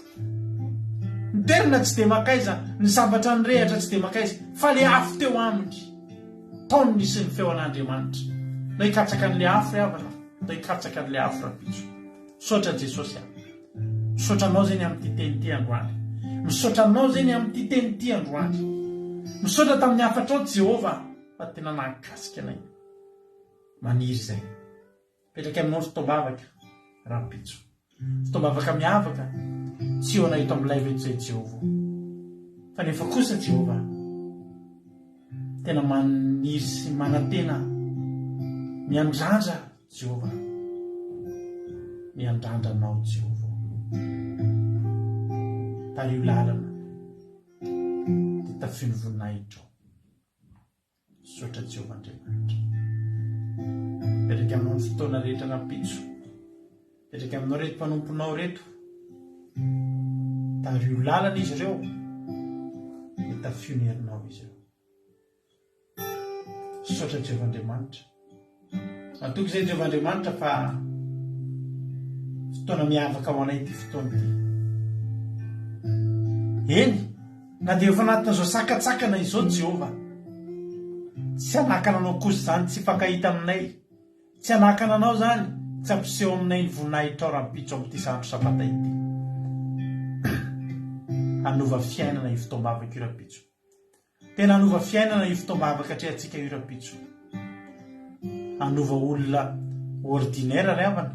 Ny toerana tsy dia makaiza, ny zavatra nyrehatra tsy dia makaiza, fa le afo teo aminy. Taony nisy ny feo an'Andriamanitra. Da hikatsaka an'ilay afo havana, da hikatsaka an'ilay afo rapitso. Misaotra Jesosy aho. Misaotra anao zany amin'ity teny ity androany. Misaotra anao zany amin'ity teny ity androany. Misaotra tamin'ny afatra ao Jehovah, fa tena nakasika anay. Maniry izay. Petraka aminao ny fotoam-bavaka rapitso. Fotoam-bavaka miavaka, tsy eo anahito amin'ilay veto izay Jehovah. Fa nefa kosa Jehovah, tena maniry sy manantena miandrandra Jehovah. Miandrandra anao Jehovah. Tario lalana dia tafino voninahitra ao. Misaotra Jehovah Andriamanitra. Petraka aminao ny fotoana rehetra rapitso. Petraka aminao reto mpanomponao reto. Tario lalana izy ireo dia tafino herinao izy ireo. Misaotra Jehovah Andriamanitra. Matoky izay Jehovah Andriamanitra fa fotoana miavaka ho anay ity fotoana ity. Eny, na dia efa anatina izao sakatsakana izao Jehovah, tsy hanakana anao kosa izany tsy fakahita aminay, tsy hanakana anao izany tsy ampiseho aminay ny voninahitra ao rapitso amin'ity zandro sabata ity. Hanova fiainana io fotoam-bavaka io rapitso. tena anova fiainana io fotoam-bavaka hatri atsika io rapitso. Anova olona ordinaire ry havana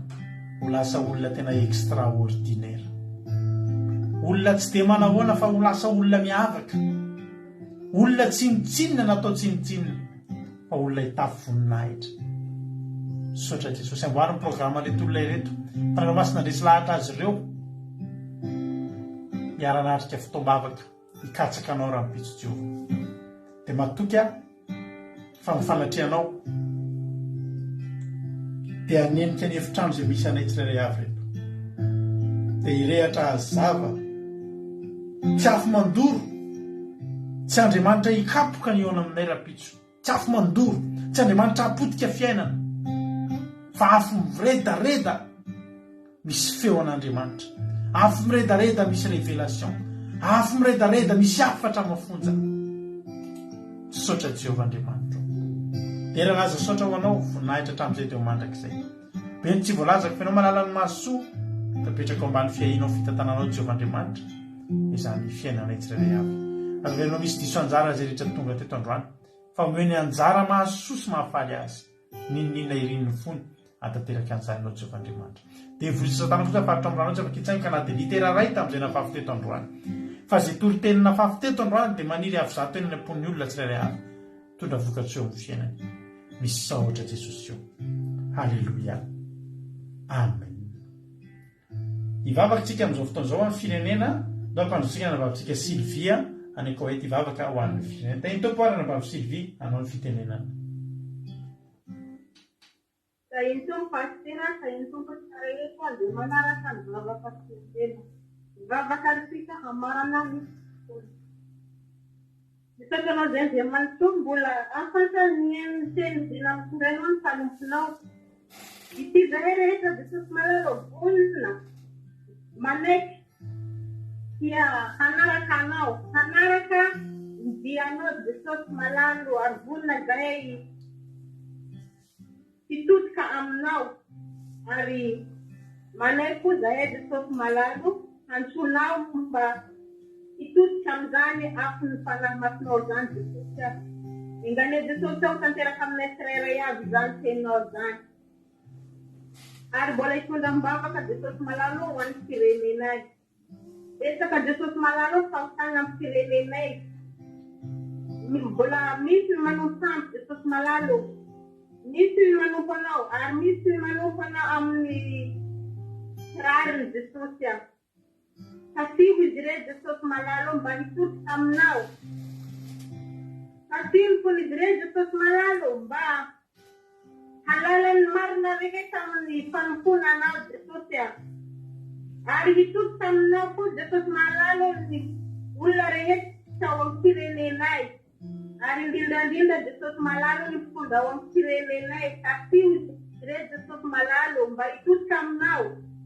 ho lasa olona tena extraordinaire. Olona tsy dia manahoana fa ho lasa olona miavaka. Olona tsinotsinona natao tsinotsinona fa olona hitafy voninahitra. Sotra Jesosy amboary ny programa reto olona ireto. Ranomasina ndresy lahatra azy ireo miara-natrika fotoam-bavaka hikatsaka anao raha mipitso Jehova. Dia matoky fa mifanatrianao dia hanenika ny efitrano izay misy anay tsirairay avy reto. Dia hirehatra azava tsy afo mandoro, tsy Andriamanitra hikapoka ny eona aminay rapitso. Tsy afo mandoro, tsy Andriamanitra hapotika fiainana, fa afo miredareda misy feo an'Andriamanitra, afo miredareda misy révélation, afo miredareda misy afatra mafonja. Sotra Jehova Andriamanitra. Era laza sotra ho anao voninahitra hatramin'izay teo mandrakizay. Beny tsy voalazako fa ianao manala ny masoa tapetraka ambany fiahinao fitantananao Jehova Andriamanitra izany fiainanay tsirairay avy. Ary ianao misy diso anjara zay rehetra tonga teto androany fa omeny anjara mahasoa sy mahafaly azy ninonina irin'ny fony atateraka anjaranao Jehova Andriamanitra. Dia vorisy satana kosa faritra androany tsy afaka hitsaingoka na dia litera ray tamin'izay nafafy teto androany. Fa zay toriteny nafafy teto androany dia maniry avy zato eny am-pon'ny olona tsirairay avy tondra vokatsoa amin'ny fiainany. Misy saotra Jesosy io. Halleluia. Amen. Ivavaka tsika amin'izao fotoan'izao amin'ny firenena no ampandrotsika navavitsika Sylvia any Koet ivavaka ho an'ny firenena. Teny tompoarana vavy Sylvia hanao ny fitenenana. Sahin tompo pasitera, sahin tompo tsara eto dia manaraka ny vavaka firenena. Vavaka risika hamarana ny isakanao izay dia manontolo mbola afantany ny teny dina mitondrainao ny tanomponao. Ity izay rehetra Jesosy malalo vonona manaiky dia hanaraka anao, hanaraka ny dianao Jesosy malalo ary vonona izay hitotika aminao ary manaiky koa izay Jesosy malalo hantsonao mba hitotika amin'izany afo ny fanahy masinao izany Jesosy aho. Ingane Jesosy aho tanteraka aminay tsirairay avy izany teninao izany. Ary mbola hitondra mibavaka Jesosy malalo ho an'ny firenenay. Betsaka Jesosy malalo fahotana amin'ny firenenay. Mbola misy ny manompo ampy Jesosy malalo. Misy ny manompo anao ary misy ny manompo anao amin'ny kirariny Jesosy aho. Kasiho izy ireo Jesosy malalo mba hitotika aminao. Kasiho fony izy ireo Jesosy malalo mba halala ny marina rehetra amin'ny fanompona anao Jesosy aho. Ary hitotika aminao koa Jesosy malalo ny olona rehetra ao amin'ny firenenay. Ary indrindra Jesosy malalo ny mpitondra ao amin'ny firenenay. Kasiho izy ireo Jesosy malalo mba hitotika aminao.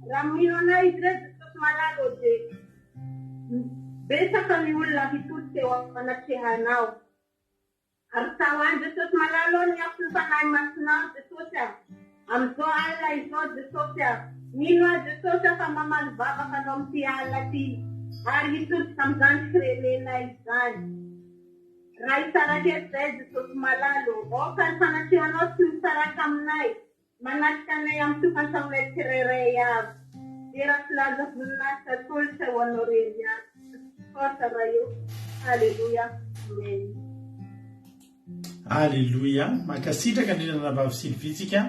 Raha mino anao izy ireo Jesosy malalo dia betsaka ny olona hitotika eo amanatrehanao. Ary tahoany Jesosy malalo ny afo ny fanahy masinao Jesosy aho. Amin'izao alina izao Jesosy aho. Mino aho Jesosy aho fa mamaly vavaka anao amin'ity alina ity. Ary hitotika amin'izany firenenay izany. Raha hisaraka eto izay Jesosy malalo, oka ny fanatrehanao sy misaraka aminay. Manatrika anay amin'ny tokantranonay tsirairay avy. Dia filaza voninahitra tolotra ho anao reny avy. Forza raha io. Halleluia. Amen. Halleluia. Mankasitraka indrindra na vavy Sylvitsika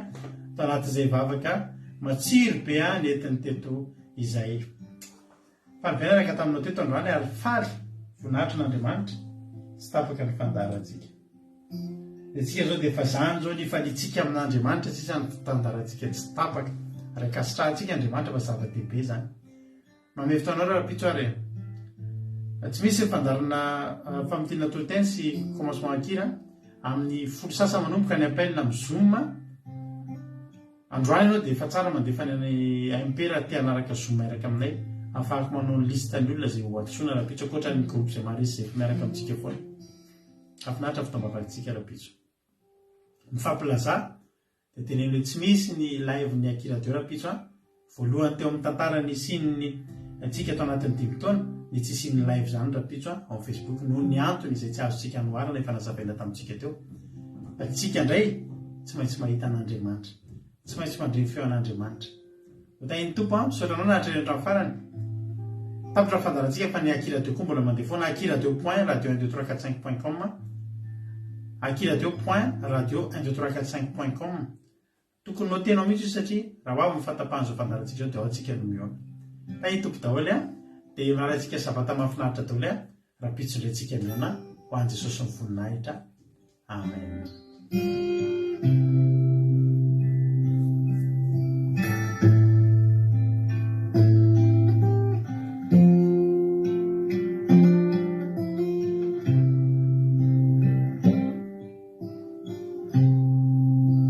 tanatin'izay vavaka matsiro be ny entiny teto izay. Fanivenaraka taminao teto androany ary faly voninahitra n'Andriamanitra tsy tapaka ny fandarantsika. Itsika zao dia efa zany zao ny falitsika amin'Andriamanitra sisa ny tandarantsika tsy tapaka. Ary kasitrahantsika Andriamanitra fa zava-dehibe zany. Manome fotoanao raha pitso ary. Tsy misy fandarana famitiana toloteny sy commencement ankira amin'ny folo sasa manomboka ny appel amin'ny Zoom. Androany anao dia efa tsara mandefa ny MP raha tia hanaraka Zoom miaraka aminay. Afahako manao ny listany olona zay ho atsoina raha pitso ankoatra ny groupe izay maharesy izay miaraka amintsika foana. Afinaritra fitaovam-bavakantsika raha pitso. Mifampilaza dia teneno hoe tsy misy ny live ny Akira Radio raha pitso. Voalohany teo amin'ny tantarany sin'ny atsika atao anatin'ny 10 taona ny tsisiny live zany rapitso ao Facebook noho ny antony izay tsy azotsika anoarana efa nazavaina tamintsika teo. Atsika indray tsy maintsy mahita an'Andriamanitra, tsy maintsy mandreny feo an'Andriamanitra. Otainy tompo sotranao nahatreny hatramin'ny farany. Tapitra fandarantsika fa ny akiradio koa mbola mandeha foana. akiradio.radio12345.com akiradio.radio12345.com. Tokony notenao mihitsy satria raha avy mifantapahan'izao fandarantsika zao dia ao atsika no miona. Ka hitompo daholo dia manarantsika sabata mahafinaritra daholo raha pitsondray antsika miona ho an'i Jesosy ny voninahitra. Amen.